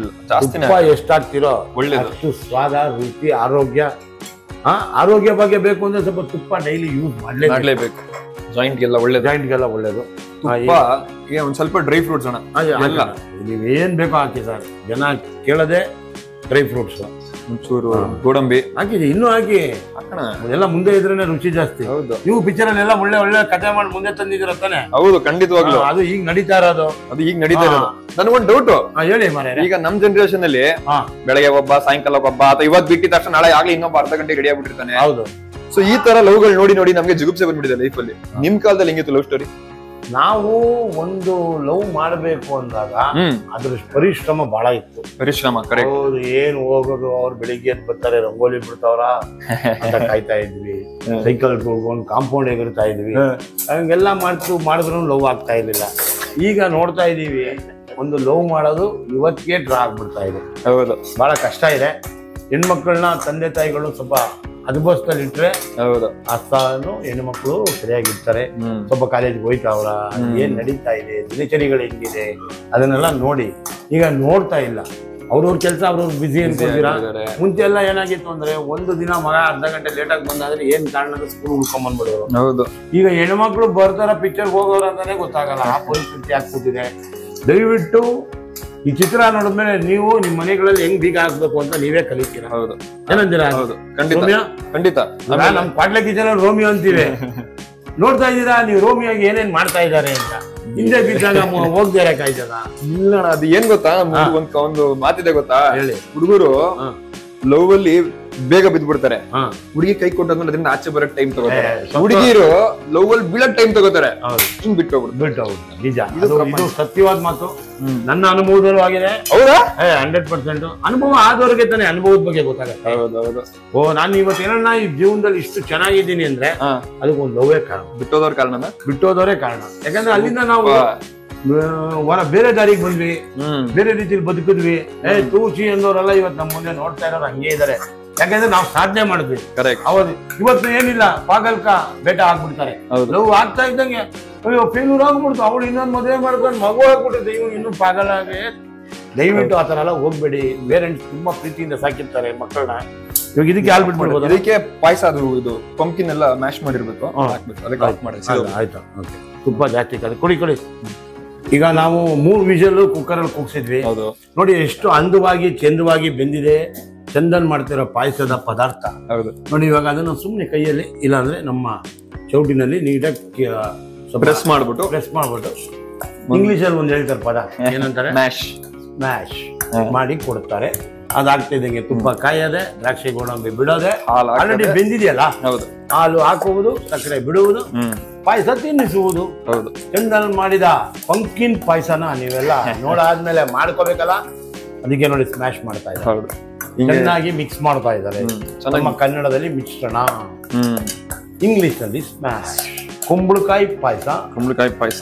Speaker 1: ತುಪ್ಪ ಎಷ್ಟಾಗ್ತಿರೋ ಅಷ್ಟು ಸ್ವಾದ, ರುಚಿ, ಆರೋಗ್ಯ. ಆರೋಗ್ಯ ಬಗ್ಗೆ ಬೇಕು ಅಂದ್ರೆ ಸ್ವಲ್ಪ ತುಪ್ಪ ಡೈಲಿ ಯೂಸ್ ಮಾಡ್ಲೇಬೇಕು.
Speaker 2: ಜಾಯಿಂಟ್ಗೆಲ್ಲ
Speaker 1: ಒಳ್ಳೇದು.
Speaker 2: ಒಂದ್ ಸ್ವಲ್ಪ ಡ್ರೈ ಫ್ರೂಟ್ಸ್ ಅಣ್ಣ,
Speaker 1: ನೀವೇನ್ ಬೇಕೋ ಹಾಕಿ ಸರ್. ಜನ ಕೇಳದೆ ಡ್ರೈ ಫ್ರೂಟ್ಸ್,
Speaker 2: ಒಂಚೂರು ಗೋಡಂಬಿ
Speaker 1: ಹಾಕಿದೆ, ಇನ್ನೂ ಹಾಕಿ ಎಲ್ಲ ಮುಂದೆ ಇದ್ರೇನೆ ರುಚಿ ಜಾಸ್ತಿ.
Speaker 2: ಹೌದು,
Speaker 1: ನೀವು ಪಿಕ್ಚರ್ ಅಲ್ಲೆಲ್ಲ ಒಳ್ಳೆ ಕಥೆ ಮಾಡಿ ಮುಂದೆ ತಂದಿದ್ದೀರ ತಾನೆ?
Speaker 2: ಹೌದು, ಖಂಡಿತವಾಗ್ಲು.
Speaker 1: ಅದು ಈಗ ನಡೀತಾ ಇರೋದು.
Speaker 2: ನನಗೊಂದು ಡೌಟ್
Speaker 1: ಹೇಳಿ ಮಾರ್ರೆ.
Speaker 2: ಈಗ ನಮ್ ಜನರೇಷನ್ ಅಲ್ಲಿ ಬೆಳಗ್ಗೆ ಒಬ್ಬ, ಸಾಯಂಕಾಲ ಒಬ್ಬ, ಅಥವಾ ಇವತ್ತು ಬಿಟ್ಟಿದ ತಕ್ಷಣ ನಾಳೆ ಆಗ್ಲಿ ಇನ್ನೊಬ್ಬ ಅರ್ಧ ಗಂಟೆ ರೆಡಿ ಆಗ್ಬಿಟ್ಟಿರ್ತಾನೆ.
Speaker 1: ಹೌದು.
Speaker 2: ಸೊ ಈ ತರ ಲವ್ಗಳು ನೋಡಿ ನಮ್ಗೆ ಜಿಗುಪ್ಸೆ ಬಂದ್ಬಿಟ್ಟಿದೆ ಲೈಫ್ ಅಲ್ಲಿ. ನಿಮ್ ಕಾಲದಲ್ಲಿ ಹೆಂಗಿತ್ತು ಲವ್ ಸ್ಟೋರಿ?
Speaker 1: ನಾವು ಒಂದು ಲವ್ ಮಾಡಬೇಕು ಅಂದಾಗ ಅದ್ರ ಪರಿಶ್ರಮ ಬಹಳ ಇತ್ತು.
Speaker 2: ಪರಿಶ್ರಮ ಕರೆಕ್ಟ್.
Speaker 1: ಹೌದು, ಏನ್ ಹೋಗೋದು, ಅವ್ರು ಬೆಳಿಗ್ಗೆ ಎದ್ದು ಬರ್ತಾರೆ, ರಂಗೋಲಿ ಬಿಡ್ತಾವ್ರ ಅಂತ ಕಾಯ್ತಾ ಇದ್ವಿ, ಸೈಕಲ್ ಹೋಗ್ಕೊಂಡು ಕಾಂಪೌಂಡ್ ಎಗರ್ತಾ ಇದ್ವಿ, ಹಂಗೆಲ್ಲ ಮಾಡಿದ್ರು ಲವ್ ಆಗ್ತಾ ಇರ್ಲಿಲ್ಲ. ಈಗ ನೋಡ್ತಾ ಇದೀವಿ, ಒಂದು ಲವ್ ಮಾಡೋದು ಇವತ್ತಿಗೆ ಡ್ರಾ ಆಗ್ಬಿಡ್ತಾ ಇದೆ.
Speaker 2: ಹೌದು,
Speaker 1: ಬಹಳ ಕಷ್ಟ ಇದೆ. ಹೆಣ್ಮಕ್ಳನ್ನ ತಂದೆ ತಾಯಿಗಳು ಸ್ವಲ್ಪ ಅನುಭವಿಸ್ತಲ್ಲಿ ಇಟ್ರೆ
Speaker 2: ಹೌದು
Speaker 1: ಅಸ್ತಾನು ಹೆಣ್ಮಕ್ಳು ಸರಿಯಾಗಿರ್ತಾರೆ. ಸ್ವಲ್ಪ ಕಾಲೇಜ್ಗೆ ಹೋಯ್ತಾವ್ರ, ಏನ್ ನಡೀತಾ ಇದೆ, ದಿನಚರಿಗಳು ಹೆಂಗಿದೆ ಅದನ್ನೆಲ್ಲ ನೋಡಿ. ಈಗ ನೋಡ್ತಾ ಇಲ್ಲ, ಅವ್ರವ್ರ ಕೆಲಸ ಅವ್ರವ್ರ ಬಿಸಿ ಅನ್ಕೊಂಡಿರಾ. ಮುಂಚೆ ಎಲ್ಲ ಏನಾಗಿತ್ತು ಅಂದ್ರೆ, ಒಂದು ದಿನ ಮಗ ಅರ್ಧ ಗಂಟೆ ಲೇಟಾಗಿ ಬಂದಾದ್ರೆ ಏನ್ ಕಾರಣದ ಸ್ಕೂಲ್ ಉಳ್ಕೊಂಡ್ಬಂದ್ಬಿಡೋರು.
Speaker 2: ಹೌದು,
Speaker 1: ಈಗ ಹೆಣ್ಮಕ್ಳು ಬರ್ತಾರ ಪಿಕ್ಚರ್ ಹೋಗೋರು ಅಂತಾನೆ ಗೊತ್ತಾಗಲ್ಲ. ಆ ಪರಿಸ್ಥಿತಿ ಆಗ್ಬಿಟ್ಟಿದೆ. ದಯವಿಟ್ಟು ಈ ಚಿತ್ರ ನೋಡಿದ್ಮೇಲೆ ನೀವು ನಿಮ್ಮ ಮನೆಗಳಲ್ಲಿ ಹೆಂಗ್ ಬೀಗ ಹಾಕ್ಬೇಕು ಅಂತ ನೀವೇ ಕಲಿತೀರಾ.
Speaker 2: ಹೌದು,
Speaker 1: ಏನಂತೀರಾ?
Speaker 2: ಹೌದು, ಖಂಡಿತ ಖಂಡಿತ.
Speaker 1: ನಮ್ ಕ್ವಾಟ್ಲೆ ಕಿಚನ್ ರೋಮಿಯೋ ಅಂತೀವಿ. ನೋಡ್ತಾ ಇದ್ದೀರಾ ನೀವು ರೋಮಿಯೋಗೆ ಏನೇನ್ ಮಾಡ್ತಾ ಇದ್ದಾರೆ ಅಂತ. ಹಿಂದೆ ಬಿದ್ದಾಗ ಹೋಗ್ದೇ ಇರಕ್ಕಾಯ್ತದ?
Speaker 2: ಇಲ್ಲ, ಅದು ಏನ್ ಗೊತ್ತಾ, ಒಂದು ಮಾತಿದೆ ಗೊತ್ತಾ,
Speaker 1: ಹೇಳಿ.
Speaker 2: ಹುಡುಗರು ಲವ್ ಅಲ್ಲಿ ಬೇಗ ಬಿದ್ದ್ಬಿಡ್ತಾರೆ. ಹುಡುಗಿ ಕೈ ಕೊಟ್ಟಾದ್ಮೇಲೆ ಅದರಿಂದ ಆಚೆ ಬರಕ್ ಟೈಮ್ ತಗೋತಾರೆ. ಹುಡುಗಿರು ಲವ್ ಅಲ್ಲಿ ಬೀಳಕ್ ಟೈಮ್ ತಗೋತಾರೆ. ಹಿಂಗ್ ಬಿಟ್ಟು
Speaker 1: ಹೌದು, ನಿಜ. ಇದು ಸತ್ಯವಾದ ಮಾತು. ನನ್ನ ಅನುಭವದಲ್ಲೂ ಆಗಿದೆ.
Speaker 2: ಹೌದಾ?
Speaker 1: 100% ಅನುಭವ ಆದವ್ರಿಗೆ ತಾನೇ ಅನುಭವದ ಬಗ್ಗೆ ಗೊತ್ತಾಗುತ್ತೆ.
Speaker 2: ಹೌದೌದು.
Speaker 1: ಓ, ನಾನು ಇವತ್ತೇನ ಈ ಜೀವನದಲ್ಲಿ ಇಷ್ಟು ಚೆನ್ನಾಗಿದ್ದೀನಿ ಅಂದ್ರೆ ಅದಕ್ಕೊಂದು ಲವ್ವೇ ಕಾರಣ.
Speaker 2: ಬಿಟ್ಟೋದವ್ರ ಕಾರಣ,
Speaker 1: ಬಿಟ್ಟೋದವರೇ ಕಾರಣ. ಯಾಕಂದ್ರೆ ಅಲ್ಲಿಂದ ನಾವು ಬೇರೆ ದಾರಿಗೆ ಬಂದ್ವಿ, ಬೇರೆ ರೀತಿಯಲ್ಲಿ ಬದುಕಿದ್ವಿ. ತೂಚಿ ಅಂದವರೆಲ್ಲ ಇವತ್ತು ನಮ್ಮ ಮುಂದೆ ನೋಡ್ತಾ ಇರೋರು ಹಂಗೆ ಇದಾರೆ. ಯಾಕಂದ್ರೆ ನಾವು ಸಾಧನೆ ಮಾಡಿದ್ವಿ. ಅವ್ರು ಇವತ್ತು ಏನಿಲ್ಲ, ಪಾಗಲ್ಕ ಬೇಟ ಆಗ್ಬಿಡ್ತಾರೆ. ಲವ್ ಆಗ್ತಾ ಇದ್ದಂಗೆ ಅಯ್ಯೋ ಫೇಲ್ಯೂರ್ ಆಗ್ಬಿಡ್ತು, ಅವಳು ಇನ್ನೊಂದು ಮದುವೆ ಮಾಡ್ಕೊಂಡು ಮಗು ಆಗ್ಬಿಟ್ಟಿದೆ, ಇವ್ನು ಇನ್ನೂ ಪಾಗಲಾಗಿ. ದಯವಿಟ್ಟು ಆ ತರ ಎಲ್ಲ ಹೋಗ್ಬೇಡಿ. ಪೇರೆಂಟ್ಸ್ ತುಂಬಾ ಪ್ರೀತಿಯಿಂದ ಸಾಕಿರ್ತಾರೆ ಮಕ್ಕಳನ್ನ. ಇವಾಗ ಇದಕ್ಕೆ ಹಾಲು ಬಿಟ್ಬಿಡ್ಬೋದು.
Speaker 2: ಇದಕ್ಕೆ ಪಾಯಸ, ಅದು ಇದು ಪಂಪ್ಕಿನ್ ಎಲ್ಲ ಮ್ಯಾಶ್ ಮಾಡಿರ್ಬೇಕು, ಅದಕ್ಕೆ ಆಫ್ ಮಾಡಿ.
Speaker 1: ಆಯ್ತಾ? ತುಪ್ಪ ಜಾಸ್ತಿ ಕುಡಿ. ಈಗ ನಾವು 3 ವಿಷಲ್ ಕುಕ್ಕರ್ ಅಲ್ಲಿ ಕೂಗ್ಸಿದ್ವಿ. ನೋಡಿ ಎಷ್ಟು ಅಂದವಾಗಿ ಚಂದವಾಗಿ ಬೆಂದಿದೆ. ಚಂದನ್ ಮಾಡ್ತಿರೋ ಪಾಯಸದ ಪದಾರ್ಥ ನೋಡಿ. ಇವಾಗ ಅದನ್ನು ಸುಮ್ಮನೆ ಕೈಯಲ್ಲಿ, ಇಲ್ಲಾಂದ್ರೆ ನಮ್ಮ ಚೌಟಿನಲ್ಲಿ ನೀಟಾಗಿ
Speaker 2: ಪ್ರೆಸ್ ಮಾಡ್ಬಿಟ್ಟು
Speaker 1: ಇಂಗ್ಲಿಷ್ ಅಲ್ಲಿ ಒಂದು ಹೇಳ್ತಾರೆ ಪದ, ಏನಂತಾರೆ?
Speaker 2: ಮ್ಯಾಶ್
Speaker 1: ಮಾಡಿ ಕೊಡ್ತಾರೆ. ಅದಾಗ್ತಾ ಇದ್ದಂಗೆ ತುಪ್ಪ ಕಾಯದೆ, ದ್ರಾಕ್ಷಿ ಗೋಡಂಬಿ ಬಿಡೋದೆ, ಆಲ್ರೆಡಿ ಬೆಂದಿದೆಯಲ್ಲ, ಹಾಲು ಹಾಕುವುದು, ಸಕ್ಕರೆ ಬಿಡುವುದು, ಪಾಯಸ ತಿನ್ನಿಸುವುದು. ಚಂದನ್ ಮಾಡಿದ ಪಂಕಿನ್ ಪಾಯಸನ ನೀವೆಲ್ಲ ನೋಡಾದ್ಮೇಲೆ ಮಾಡ್ಕೋಬೇಕಲ್ಲ. ಅದಕ್ಕೆ ನೋಡಿ ಸ್ಮ್ಯಾಶ್ ಮಾಡ್ತಾ ಇದ್ದಾರೆ, ಚೆನ್ನಾಗಿ ಮಿಕ್ಸ್ ಮಾಡ್ತಾ ಇದ್ದಾರೆ. ನಮ್ಮ ಕನ್ನಡದಲ್ಲಿ ಮಿಶ್ರಣ, ಇಂಗ್ಲಿಷ್ ನಲ್ಲಿ ಸ್ಮ್ಯಾಶ್. ಕುಂಬಳಕಾಯಿ ಪಾಯಸ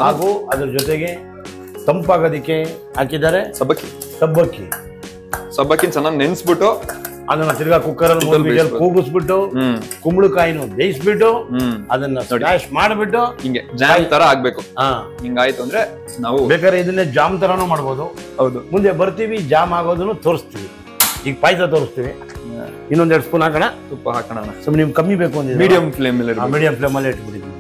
Speaker 1: ಹಾಗೂ ಅದ್ರ ಜೊತೆಗೆ ತಂಪಾಗೋದಿಕ್ಕೆ ಹಾಕಿದ್ದಾರೆ
Speaker 2: ಸಬ್ಬಕ್ಕಿ ಚೆನ್ನಾಗಿ ನೆನ್ಸ್ಬಿಟ್ಟು
Speaker 1: ಅದನ್ನ ತಿರ್ಗಾ ಕುಕ್ಕರ್ ಅಲ್ಲಿ ಕೂಗಿಸ್ಬಿಟ್ಟು ಕುಂಬಳಕಾಯಿನ ಬೇಯಿಸ್ಬಿಟ್ಟು ಅದನ್ನ ಸ್ಮ್ಯಾಶ್ ಮಾಡ್ಬಿಟ್ಟು
Speaker 2: ಹಿಂಗೆ ಜಾಮ್ ತರ ಆಗ್ಬೇಕು. ಹಿಂಗಾಯ್ತು ಅಂದ್ರೆ ನಾವು
Speaker 1: ಬೇಕಾದ್ರೆ ಇದನ್ನೇ ಜಾಮ್ ತರಾನು ಮಾಡ್ಬೋದು.
Speaker 2: ಹೌದು,
Speaker 1: ಮುಂದೆ ಬರ್ತೀವಿ, ಜಾಮ್ ಆಗೋದನ್ನು ತೋರಿಸ್ತೀವಿ. ಈಗ ಪಾಯಸ ತೋರಿಸ್ತೀವಿ. ಇನ್ನೊಂದೆರಡು ಸ್ಪೂನ್ ಹಾಕೋಣ, ತುಪ್ಪ ಹಾಕೋಣ. ಸುಮ್ಮನೆ ನಿಮ್ಗೆ ಕಮ್ಮಿ ಬೇಕು ಅಂದ್ರೆ
Speaker 2: ಮೀಡಿಯಂ ಫ್ಲೇಮ್ ಅಲ್ಲಿ
Speaker 1: ಇಟ್ಬಿಟ್ಟಿದ್ವಿ.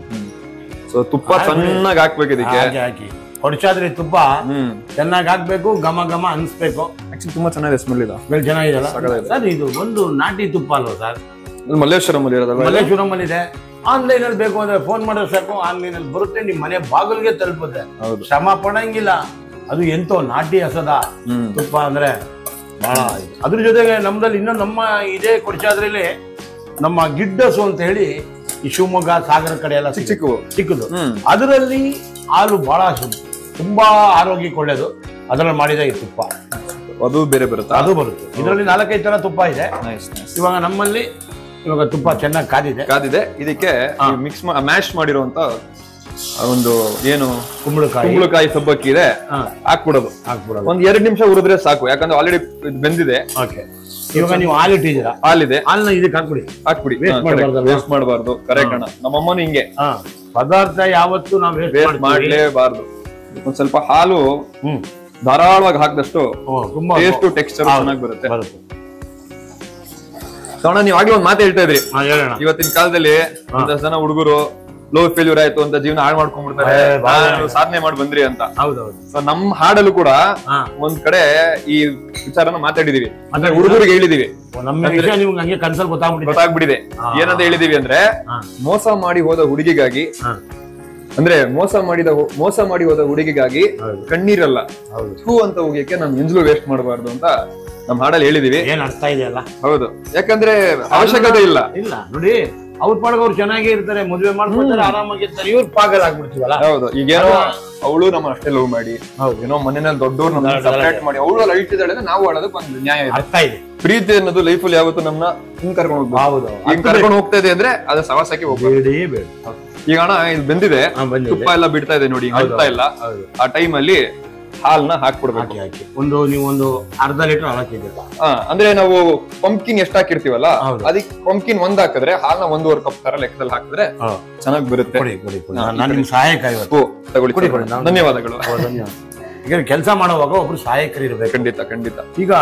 Speaker 2: ಸೊ ತುಪ್ಪ ಚೆನ್ನಾಗಿ ಹಾಕ್ಬೇಕು. ಇದಕ್ಕೆ
Speaker 1: ಹಾಕಿ ಹೊಡ್ಚಾದ್ರಿ ತುಪ್ಪ ಚೆನ್ನಾಗಿ ಹಾಕ್ಬೇಕು, ಘಮ ಘಮ ಅನ್ಸ್ಬೇಕು.
Speaker 2: ಆಕ್ಚುಲಿ ತುಂಬಾ ಚೆನ್ನಾಗಿದೆ, ಸ್ಮೆಲ್
Speaker 1: ಚೆನ್ನಾಗಿದೆಲ್ಲ ಸರ್. ಇದು ಒಂದು ನಾಟಿ ತುಪ್ಪ ಅಲ್ವಾ ಸರ್?
Speaker 2: ಮಲ್ಲೇಶ್ವರಂ
Speaker 1: ಅಲ್ಲಿ ಇದೆ. ಆನ್ಲೈನ್ ಅಲ್ಲಿ ಬೇಕು ಅಂದ್ರೆ ಫೋನ್ ಮಾಡಿದ್ರೆ ಸಾಕು, ಆನ್ಲೈನ್ ಅಲ್ಲಿ ಬರುತ್ತೆ, ನಿಮ್ ಮನೆ ಬಾಗಿಲಿಗೆ ತಲುಪುತ್ತೆ. ಶ್ರಮ ಪಡಂಗಿಲ್ಲ. ಅದು ಎಂತೋ ನಾಟಿ ಹಸದ ತುಪ್ಪ ಅಂದ್ರೆ ಬಹಳ. ಅದ್ರ ಜೊತೆಗೆ ನಮ್ದಲ್ಲಿ ಇನ್ನೊಂದು ನಮ್ಮ ಇದೇ ಕೊಡ್ಚಾದ್ರಲ್ಲಿ ನಮ್ಮ ಗಿಡ್ಡಸು ಅಂತ ಹೇಳಿ ಈ ಶಿವಮೊಗ್ಗ ಸಾಗರ ಕಡೆ ಎಲ್ಲ ಚಿಕ್ಕದು. ಅದರಲ್ಲಿ ಹಾಲು ಬಹಳ ತುಂಬಾ ಆರೋಗ್ಯಕ್ಕೆ ಒಳ್ಳೇದು. ಅದರಲ್ಲಿ ಮಾಡಿದ ಈ ತುಪ್ಪ
Speaker 2: ಅದು ಬೇರೆ ಬರುತ್ತೆ.
Speaker 1: ಇದರಲ್ಲಿ 4-5 ತರ ತುಪ್ಪ ಇದೆ. ಇವಾಗ ನಮ್ಮಲ್ಲಿ ತುಪ್ಪ ಚೆನ್ನಾಗಿ ಕಾದಿದೆ.
Speaker 2: ಇದಕ್ಕೆ ಮಿಕ್ಸ್ ಮ್ಯಾಶ್ ಮಾಡಿರುವಂತ ಒಂದು ಏನು
Speaker 1: ಕುಂಬಳಕಾಯಿ
Speaker 2: ಸಬ್ಬಕ್ಕಿ ಇದೆ, ಹಾಕ್ಬಿಡೋದು. ಒಂದ್ 2 ನಿಮಿಷ ಉರಿದ್ರೆ ಸಾಕು, ಯಾಕಂದ್ರೆ ಆಲ್ರೆಡಿ ಬೆಂದಿದೆ.
Speaker 1: ಇವಾಗ ನೀವು ಹಾಲಿಟ್ಟಿದ್ದೀರಾ, ಹಾಲನ್ನ ಇದಕ್ಕೆ ಹಾಕ್ಬಿಡಿ.
Speaker 2: ವೇಸ್ಟ್ ಮಾಡಬಾರ್ದು. ಕರೆಕ್ಟ್ ಅಣ್ಣ, ನಮ್ಮಮ್ಮನು ಹಿಂಗೆ
Speaker 1: ಪದಾರ್ಥ ಯಾವತ್ತು ನಾವು
Speaker 2: ವೇಸ್ಟ್ ಮಾಡ್ಲೇಬಾರ್ದು. ಒಂದ್ ಸ್ವಲ್ಪ ಹಾಲು ಧಾರಾಳವಾಗಿ ಹಾಕಿದಷ್ಟು ಟೇಸ್ಟ್ ಟೆಕ್ಸ್ಚರ್ ಚೆನ್ನಾಗಿ ಬರುತ್ತೆ. ಸೋಣ, ನೀವು ಆಗ್ಲೇ ಒಂದ್ ಮಾತು ಹೇಳ್ತಾ ಇದ್ರಿ, ಇವತ್ತಿನ ಕಾಲದಲ್ಲಿ ಒಂದಷ್ಟು ಜನ ಹುಡುಗರು ಲೋ ಫೇಲ್ಯೂರ್ ಆಯ್ತು ಅಂತ ಜೀವನ ಹಾಳು ಮಾಡ್ಕೊಂಡ್ಬಿಡ್ತಾರೆ, ಸಾಧನೆ ಮಾಡಿ ಬಂದ್ರಿ ಅಂತ. ಸೊ ನಮ್ ಹಾಡಲ್ಲೂ ಕೂಡ ಒಂದ್ ಕಡೆ ಈ ವಿಚಾರನ ಮಾತಾಡಿದೀವಿ, ಅಂದ್ರೆ ಹುಡುಗರಿಗೆ ಹೇಳಿದೀವಿ. ಗೊತ್ತಾಗ್ಬಿಟ್ಟಿದೆ ಏನಂತ ಹೇಳಿದೀವಿ ಅಂದ್ರೆ, ಮೋಸ ಮಾಡಿ ಹೋದ ಹುಡುಗಿಗಾಗಿ, ಅಂದ್ರೆ ಮೋಸ ಮಾಡಿ ಹೋದ ಹುಡುಗಿಗಾಗಿ ಕಣ್ಣೀರಲ್ಲ ಥೂ ಅಂತ ಹೋಗ್ಯಕ್ಕೆ ನಾನು ಎಂಜಲು ವೇಸ್ಟ್ ಮಾಡಬಾರ್ದು ಅಂತ ನಮ್ ಹಾಡಲ್ಲಿ ಹೇಳಿದೀವಿ.
Speaker 1: ಏನ್ ಅರ್ಥ ಇದೆಯಲ್ಲ?
Speaker 2: ಹೌದು, ಯಾಕಂದ್ರೆ ಅವಶ್ಯಕತೆ ಇಲ್ಲ
Speaker 1: ನೋಡಿ. ಅವ್ರ ಪಾಡ್ಗೆ ಅವ್ರು ಚೆನ್ನಾಗೇ ಇರ್ತಾರೆ, ಮದುವೆ ಮಾಡ್ಕೊಳ್ತಾರೆ, ಆರಾಮಾಗಿರ್ತಾರೆ. ಇವ್ರು ಪಾಗಲ್ ಆಗ್ಬಿಡ್ತೀವಲ್ಲ.
Speaker 2: ಹೌದು, ಈಗೇನೋ ಅವಳು ನಮ್ಮ ಅಷ್ಟೇ ಲವ್ ಮಾಡಿ ಏನೋ ಮನೆಯಲ್ಲಿ ದೊಡ್ಡವ್ರು ನಮ್ಮ ಸಪರೇಟ್ ಮಾಡಿ ಅವಳು ಅಲ್ಲಿ ಅಳ್ತಿದ್ದಾಳೆ, ನಾವು ಅಳೋದಕ್ಕೆ ಒಂದು ನ್ಯಾಯ ಇದೆ.
Speaker 1: ಅರ್ಥ ಇದೆ.
Speaker 2: ಪ್ರೀತಿ ಅನ್ನೋದು ಲೈಫಲ್ಲಿ ಯಾವತ್ತು ನಮ್ಮನ್ನ ಹಿಂಗ್ ಕರ್ಕೊಂಡು ಹೋಗ್ಬೋದು.
Speaker 1: ಹೌದು,
Speaker 2: ಹಿಂಗ್ ಕರ್ಕೊಂಡು ಹೋಗ್ತಾ ಇದೆ ಅಂದ್ರೆ ಅದು ಸವಾಸಕ್ಕೆ ಹೋಗ್ಬೇಡಿ. ಈಗ ಅಣ್ಣ ಇದು ಬಂದಿದೆ, ತುಪ್ಪ ಎಲ್ಲ ಬಿಡ್ತಾ ಇದೆ ನೋಡಿ, ಅಳ್ತಾ ಇಲ್ಲ. ಆ ಟೈಮ್ ಅಲ್ಲಿ ಹಾಲ್ನ ಹಾಕ್ಬಿಡ್ಬೇಕು.
Speaker 1: ನೀವು ಒಂದು ಅರ್ಧ ಲೀಟರ್ ಹಾಲು ಹಾಕಿದ್ದೀರಾ
Speaker 2: ಅಂದ್ರೆ ನಾವು ಪಂಪ್ಕಿನ್ ಎಷ್ಟ್ ಹಾಕಿರ್ತೀವಲ್ಲ ಅದಕ್ಕೆ ಪಂಪ್ಕಿನ್ ಒಂದ್ ಹಾಕಿದ್ರೆ ಹಾಲ್ನ 1.5 ಕಪ್ ತರ ಲೆಕ್ಕದಲ್ಲಿ ಹಾಕಿದ್ರೆ ಚೆನ್ನಾಗಿ ಬರುತ್ತೆ.
Speaker 1: ನಿಮ್ ಸಹಾಯಕ
Speaker 2: ತಗೊಳ್ಳಿ, ಧನ್ಯವಾದಗಳು.
Speaker 1: ಈಗ ಕೆಲಸ ಮಾಡುವಾಗ ಒಬ್ರು ಸಹಾಯಕರು ಇರ್ಬೇಕು.
Speaker 2: ಖಂಡಿತ ಖಂಡಿತ.
Speaker 1: ಈಗ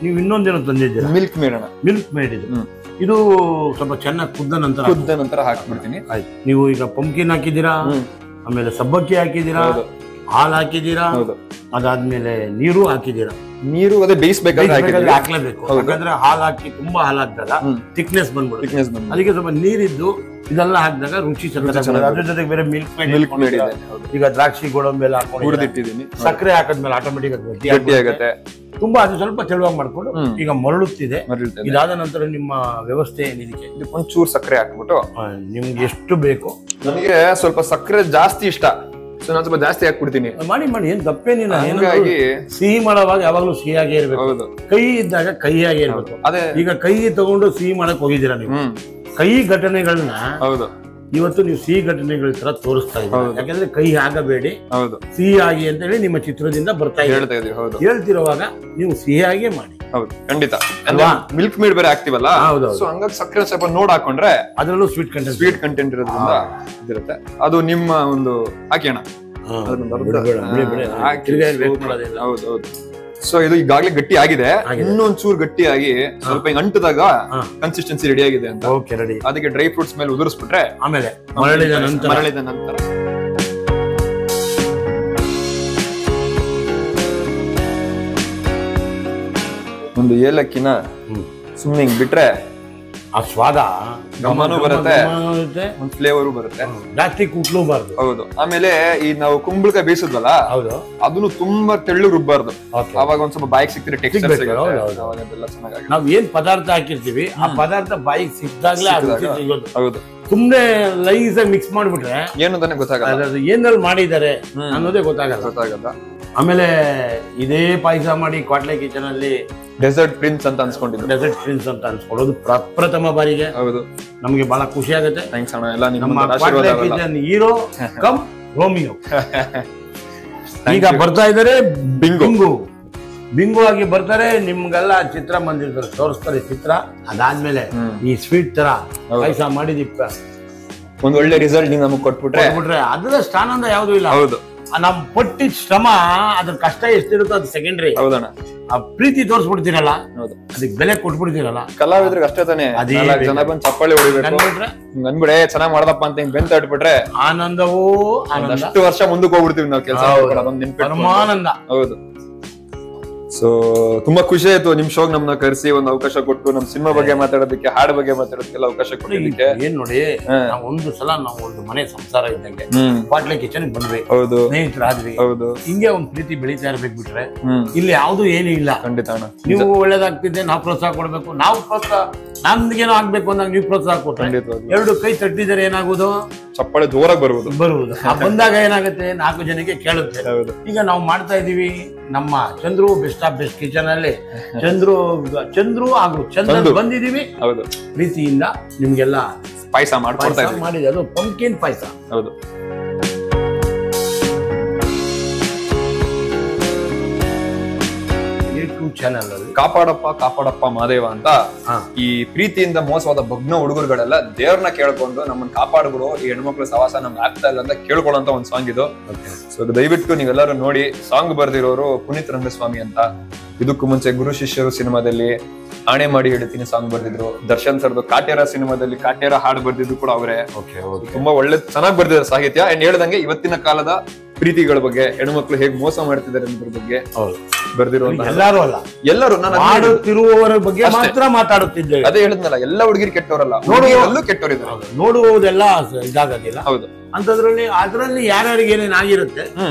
Speaker 1: ನೀವು ಇನ್ನೊಂದೇನೋ ತಂದಿದ್ದೀರಾ,
Speaker 2: ಮಿಲ್ಕ್ ಮೇಡ್ ಅಣ್ಣ.
Speaker 1: ಮಿಲ್ಕ್ ಮೇಡ್ ಇದು ಸ್ವಲ್ಪ ಚೆನ್ನಾಗಿ ಕುದ್ದ ನಂತರ
Speaker 2: ಹಾಕ್ಬಿಡ್ತೀನಿ.
Speaker 1: ಆಯ್ತು. ನೀವು ಈಗ ಪಂಪ್ಕಿನ್ ಹಾಕಿದ್ದೀರಾ, ಆಮೇಲೆ ಸಬ್ಬಕ್ಕಿ ಹಾಕಿದ್ದೀರಾ, ಹಾಲು ಹಾಕಿದ್ದೀರಾ, ಅದಾದ್ಮೇಲೆ ನೀರು ಹಾಕಿದ್ದೀರಾ.
Speaker 2: ನೀರು ಅದೇ ಬೇಯಿಸ್ಬೇಕಾದ್ರೆ
Speaker 1: ಹಾಕ್ಲೇಬೇಕು, ಯಾಕಂದ್ರೆ ಹಾಲು ಹಾಕಿ ತುಂಬಾ ಹಾಲು ಹಾಕಿದಾಗ ಥಿಕ್ನೆಸ್ ಬಂದ್ಬಿಡುತ್ತೆ. ಅದಕ್ಕೆ ಸ್ವಲ್ಪ ನೀರಿದ್ದು ಇದೆಲ್ಲ ಹಾಕಿದಾಗ ರುಚಿ ಚೆನ್ನಾಗಿ. ಅದ್ರ ಜೊತೆಗೆ ಬೇರೆ ಮಿಲ್ಕ್ ಮೇಡ್ ಇದೆ. ಈಗ ದ್ರಾಕ್ಷಿ ಗೋಡಂಬಿ ಎಲ್ಲ ಹಾಕೊಂಡಿದ್ದೀನಿ, ಸಕ್ಕರೆ ಹಾಕದ್ಮೇಲೆ ಆಟೋಮೆಟಿಕ್ ಗಟ್ಟಿ ಆಗುತ್ತೆ. ತುಂಬಾ ಅದು ಸ್ವಲ್ಪ ತೆಳುವಾಗಿ ಮಾಡ್ಕೊಂಡು ಈಗ ಮರಳುತ್ತಿದೆ. ಇದಾದ ನಂತರ ನಿಮ್ಮ ವ್ಯವಸ್ಥೆ ಏನಿದೆ,
Speaker 2: ಒಂಚೂರು ಸಕ್ಕರೆ ಹಾಕ್ಬಿಟ್ಟು
Speaker 1: ನಿಮ್ಗೆ ಎಷ್ಟು ಬೇಕು.
Speaker 2: ನನಗೆ ಸ್ವಲ್ಪ ಸಕ್ಕರೆ ಜಾಸ್ತಿ ಇಷ್ಟ, ನಾನು ಸ್ವಲ್ಪ ಜಾಸ್ತಿ ಹಾಕ್ಬಿಡ್ತೀನಿ.
Speaker 1: ಮಾಡಿ ಏನ್ ತಪ್ಪೇನಿಲ್ಲ. ಸಿಹಿ ಮಾಡುವಾಗ ಯಾವಾಗ್ಲೂ ಸಿಹಿಯಾಗೇ ಇರ್ಬೇಕು, ಕೈ ಇದ್ದಾಗ ಕೈಯಾಗೇ ಇರ್ಬೇಕು. ಈಗ ಕೈ ತಗೊಂಡು ಸಿಹಿ ಮಾಡಕ್ ಹೋಗಿದ್ದೀರಾ ನೀವು, ಕೈ ಘಟನೆಗಳನ್ನ ಇವತ್ತು ನೀವು ಸಿಹಿ ಘಟನೆಗಳ ತರ ತೋರಿಸ್ತಾ ಇದ್ದೀರಾ. ಯಾಕಂದ್ರೆ ಕೈ ಆಗಬೇಡಿ, ಸಿಹಿ ಆಗಿ ಅಂತ ಹೇಳಿ ನಿಮ್ಮ ಚಿತ್ರದಿಂದ ಬರ್ತಾ ಹೇಳ್ತಿರುವಾಗ ನೀವು ಸಿಹಿಯಾಗೇ ಮಾಡಿ.
Speaker 2: ಹೌದು, ಖಂಡಿತ. ಮಿಲ್ಕ್ ಮೇಡ್ ಬೇರೆ ಹಾಕ್ತಿವಲ್ಲ, ಹಂಗಾಗಿ ಸಕ್ಕರೆ ಸ್ವಲ್ಪ ನೋಡ್ ಹಾಕೊಂಡ್ರೆ
Speaker 1: ಅದರಲ್ಲೂ ಸ್ವೀಟ್ ಕಂಟೆಂಟ್
Speaker 2: ಇರೋದ್ರಿಂದ ಇದಿರುತ್ತೆ. ಅದು ನಿಮ್ಮ ಒಂದು ಹಾಕೋಣ. ಹೌದು. ಸೊ ಇದು ಈಗಾಗ್ಲೇ ಗಟ್ಟಿ ಆಗಿದೆ, ಇನ್ನೊಂಚೂರು ಗಟ್ಟಿ ಆಗಿ ಸ್ವಲ್ಪ ಹಿಂಗ್ ಅಂಟದಾಗ ಕನ್ಸಿಸ್ಟೆನ್ಸಿ ರೆಡಿ ಆಗಿದೆ ಅಂತ. ಅದಕ್ಕೆ ಡ್ರೈ ಫ್ರೂಟ್ಸ್ ಮೇಲೆ ಉದುರಿಸ್ಬಿಟ್ರೆ
Speaker 1: ಆಮೇಲೆ ಮರಳಿದ ನಂತರ
Speaker 2: ಒಂದು ಏಲಕ್ಕಿನ ಸುಮ್ಮನೆ ಹಿಂಗ್ ಬಿಟ್ರೆ
Speaker 1: ಆ ಸ್ವಾದ
Speaker 2: ಗಮನೂ ಬರುತ್ತೆ, ಒಂದ್ ಫ್ಲೇವರು ಬರುತ್ತೆ.
Speaker 1: ಜಾಸ್ತಿ ಕುಟ್ಲೂಬಾರ್ದು.
Speaker 2: ಹೌದು. ಆಮೇಲೆ ಈ ನಾವು ಕುಂಬಳಕಾಯಿ ಬೇಯಿಸಿದ್ವಲ್ಲ, ಅದನ್ನು ತುಂಬಾ ತೆಳ್ಳು ರುಬ್ಬಾರ್ದು. ಅವಾಗ ಒಂದ್ ಸ್ವಲ್ಪ ಬಾಯಿಗೆ ಸಿಕ್ಕಿದ್ರೆ ಟೆಕ್ಸ್ಚರ್ ಸಿಗುತ್ತೆ.
Speaker 1: ನಾವ್ ಏನ್ ಪದಾರ್ಥ ಹಾಕಿರ್ತೀವಿ ಆ ಪದಾರ್ಥ ಬಾಯಿಗೆ ಸಿಕ್ಕಾಗ್ಲೇ ಸಿಗೋದು.
Speaker 2: ಹೌದು.
Speaker 1: ಸುಮ್ನೆ ಲೈಸ್ ಆಗಿ ಮಿಕ್ಸ್ ಮಾಡ್ಬಿಟ್ರೆ
Speaker 2: ಏನು ಅಂತಾನೆ ಗೊತ್ತಾಗಲ್ಲ,
Speaker 1: ಏನಲ್ಲಿ ಮಾಡಿದ್ದಾರೆ ಅನ್ನೋದೇ ಗೊತ್ತಾಗಲ್ಲ. ಆಮೇಲೆ ಇದೇ ಪಾಯಸ ಮಾಡಿ ಕ್ವಾಟ್ಲೆ ಕಿಚನ್ ಅಲ್ಲಿ
Speaker 2: ಡೆಸರ್ಟ್ ಪ್ರಿನ್ಸ್ ಅಂತ
Speaker 1: ಅನ್ಸ್ಕೊಳ್ಳೋದು ಪ್ರಪ್ರಥಮ ಬಾರಿಗೆ.
Speaker 2: ಹೌದು,
Speaker 1: ನಮ್ಗೆ ಬಹಳ ಖುಷಿ ಆಗುತ್ತೆ.
Speaker 2: ಥ್ಯಾಂಕ್ಸ್ ಅಣ್ಣ, ಎಲ್ಲ ನಿಮ್ಮ
Speaker 1: ಕ್ವಾಟ್ಲೆ ಕಿಚನ್ ಹೀರೋ ಕಮ್ ರೋಮಿಯೋ ಈಗ ಬರ್ತಾ ಇದಾರೆ. ಬಿಂಗು ಆಗಿ ಬರ್ತಾರೆ, ನಿಮ್ಗೆಲ್ಲ ಚಿತ್ರಮಂದಿರದಲ್ಲಿ ತೋರಿಸ್ತಾರೆ ಚಿತ್ರ. ಅದಾದ್ಮೇಲೆ ಈ ಸ್ವೀಟ್ ತರ ಪಾಯಸ ಮಾಡಿದಿಪ್ಪ
Speaker 2: ಒಂದ್ ಒಳ್ಳೆ ರಿಸಲ್ಟ್ ನಮಗ್ ಕೊಟ್ಬಿಟ್ರೆ
Speaker 1: ಅದರಷ್ಟು ಆನಂದ ಯಾವ್ದು ಇಲ್ಲ.
Speaker 2: ಹೌದು,
Speaker 1: ನಮ್ ಪಟ್ಟಿದ ಶ್ರಮ, ಅದ್ರ ಕಷ್ಟ ಎಷ್ಟಿರುತ್ತೋ ಅದು ಸೆಕೆಂಡ್ರಿ.
Speaker 2: ಹೌದಣ್ಣ.
Speaker 1: ಆ ಪ್ರೀತಿ ತೋರಿಸ್ಬಿಡ್ತೀರಲ್ಲ, ಅದಕ್ಕೆ ಬೆಲೆ ಕೊಟ್ಬಿಡ್ತೀರಲ್ಲ.
Speaker 2: ಕಲಾವಿದ್ರಿಗೆ ಅಷ್ಟೇ ತಾನೆ, ಜನ ಬಂದ್ ಚಪ್ಪಾಳಿ ಹೊಡಿಬೇಕು ಅಂದ್ಬಿಡೆ ಚೆನ್ನಾಗ್ ಮಾಡ್ದಪ್ಪ ಅಂತ ಹಿಂಗ್ ಬೆಂತ ಇಟ್ಬಿಟ್ರೆ
Speaker 1: ಆನಂದವೂ
Speaker 2: ಅಷ್ಟು ವರ್ಷ ಮುಂದಕ್ಕೆ ಹೋಗ್ಬಿಡ್ತೀವಿ ನಾವು ಕೆಲಸ.
Speaker 1: ಪರಮಾನಂದ.
Speaker 2: ಹೌದು. ಸೊ ತುಂಬಾ ಖುಷಿ ಆಯ್ತು ನಿಮ್ ಶೋಗ್ ನಮ್ನ ಕರೆಸಿ ಒಂದು ಅವಕಾಶ ಕೊಟ್ಟು ನಮ್ ಸಿನಿಮಾ ಬಗ್ಗೆ ಮಾತಾಡೋದಕ್ಕೆ, ಹಾಡು ಬಗ್ಗೆ ಮಾತಾಡೋದಕ್ಕೆಲ್ಲ ಅವಕಾಶ ಕೊಟ್ಟಿದ್ದಕ್ಕೆ.
Speaker 1: ಏನ್ ನೋಡಿ, ಒಂದು ಸಲ ನಾವು ಒಂದು ಮನೆ ಸಂಸಾರ ಇದ್ದಂಗೆ ಕ್ವಾಟ್ಲೆ ಕಿಚನ್ ಬಂದ್ವಿ, ಸ್ನೇಹಿತರಾದ್ವಿ.
Speaker 2: ಹೌದು,
Speaker 1: ಹಿಂಗೆ ಒಂದ್ ಪ್ರೀತಿ ಬೆಳೀತಾ ಇರ್ಬೇಕು ಬಿಟ್ರೆ ಇಲ್ಲಿ ಯಾವ್ದು ಏನು ಇಲ್ಲ.
Speaker 2: ಖಂಡಿತ ಅಣ್ಣ.
Speaker 1: ನೀವು ಒಳ್ಳೇದಾಗ್ತಿದ್ದೆ, ನಾವು ಪ್ರೋತ್ಸಾಹ ಕೊಡ್ಬೇಕು. ನಾವು ಪ್ರೋತ್ಸಾಹ ನಮ್ಗೇನೋ ಆಗ್ಬೇಕು ಅಂದಾಗ ನೀವು ಪ್ರೋತ್ಸಾಹ ಕೊಟ್ರೆ ಎರಡು ಕೈ ತಟ್ಟಿದರೆ ಏನಾಗುದು,
Speaker 2: ಚಪ್ಪಾಳೆ ಜೋರಾಗಿ ಬರುವುದು.
Speaker 1: ಬಂದಾಗ ಏನಾಗುತ್ತೆ, 4 ಜನಕ್ಕೆ ಕೇಳುತ್ತೆ. ಈಗ ನಾವು ಮಾಡ್ತಾ ಇದೀವಿ ನಮ್ಮ Chandru best of best kitchen ಅಲ್ಲಿ. ಚಂದ್ರು ಹಾಗೂ ಚಂದ್ರನ್ ಬಂದಿದೀವಿ.
Speaker 2: ಹೌದು,
Speaker 1: ಪ್ರೀತಿಯಿಂದ ನಿಮ್ಗೆಲ್ಲ
Speaker 2: ಪಾಯಸ
Speaker 1: ಮಾಡಿದೆ. ಅದು ಪಂಪ್ಕಿನ್ ಪಾಯಸ.
Speaker 2: ಹೌದು.
Speaker 1: ಚಾನೆಲ್ ಅಲ್ಲಿ
Speaker 2: ಕಾಪಾಡಪ್ಪ ಮಾದೇವ ಅಂತ ಈ ಪ್ರೀತಿಯಿಂದ ಮೋಸವಾದ ಭಗ್ನ ಹುಡುಗರುಗಳೆಲ್ಲ ದೇವ್ರನ್ನ ಕೇಳ್ಕೊಂಡು ನಮ್ಮನ್ನ ಕಾಪಾಡ್ಬಿಡು, ಈ ಹೆಣ್ಮಕ್ಳು ಸವಾಸ ನಮ್ಗೆ ಆಗ್ತಾ ಇಲ್ಲ ಅಂತ ಕೇಳ್ಕೊಳ್ಳೋಂತ ಒಂದ್ ಸಾಂಗ್ ಇದು. ಸೊ ದಯವಿಟ್ಟು ನೀವೆಲ್ಲರೂ ನೋಡಿ. ಸಾಂಗ್ ಬರ್ದಿರೋರು ಪುನೀತ್ ರಂಗಸ್ವಾಮಿ ಅಂತ. ಇದಕ್ಕೂ ಮುಂಚೆ ಗುರು ಶಿಷ್ಯರು ಸಿನಿಮಾದಲ್ಲಿ ಆಣೆ ಮಾಡಿ ಹೇಳ್ತೀನಿ ಸಾಂಗ್ ಬರ್ದಿದ್ರು. ದರ್ಶನ್ ಸರ್ದು ಕಾಟೇರ ಸಿನಿಮಾದಲ್ಲಿ ಕಾಟೇರ ಹಾಡು ಬರ್ದಿದ್ರು ಕೂಡ ಅವರೇ. ತುಂಬಾ ಒಳ್ಳೆ ಚೆನ್ನಾಗಿ ಬರ್ದಿದ್ದಾರೆ ಸಾಹಿತ್ಯ. ಅಂಡ್ ಹೇಳ್ದಂಗೆ ಇವತ್ತಿನ ಕಾಲದ ಪ್ರೀತಿಗಳ ಬಗ್ಗೆ, ಹೆಣ್ಮಕ್ಳು ಹೇಗ್ ಮೋಸ ಮಾಡ್ತಿದ್ದಾರೆ ಅನ್ನೋದ್ರ ಬಗ್ಗೆ ಬರ್ದಿರುವಂತ ಎಲ್ಲರೂ
Speaker 1: ಮಾಡುತ್ತಿರುವವರ ಬಗ್ಗೆ ಮಾತ್ರ ಮಾತಾಡುತ್ತಿದ್ದೇವೆ.
Speaker 2: ಅದೇ ಹೇಳಿದ್ನಲ್ಲ, ಎಲ್ಲ ಹುಡುಗಿರು ಕೆಟ್ಟವರಲ್ಲ, ಕೆಟ್ಟವರಿದ್ದಾರೆ.
Speaker 1: ನೋಡುವುದೆಲ್ಲ ಇದಾಗೋದಿಲ್ಲ.
Speaker 2: ಹೌದು.
Speaker 1: ಅದ್ರಲ್ಲಿ ಯಾರ್ಯಾರಿಗೆ ಏನೇನ್ ಆಗಿರುತ್ತೆ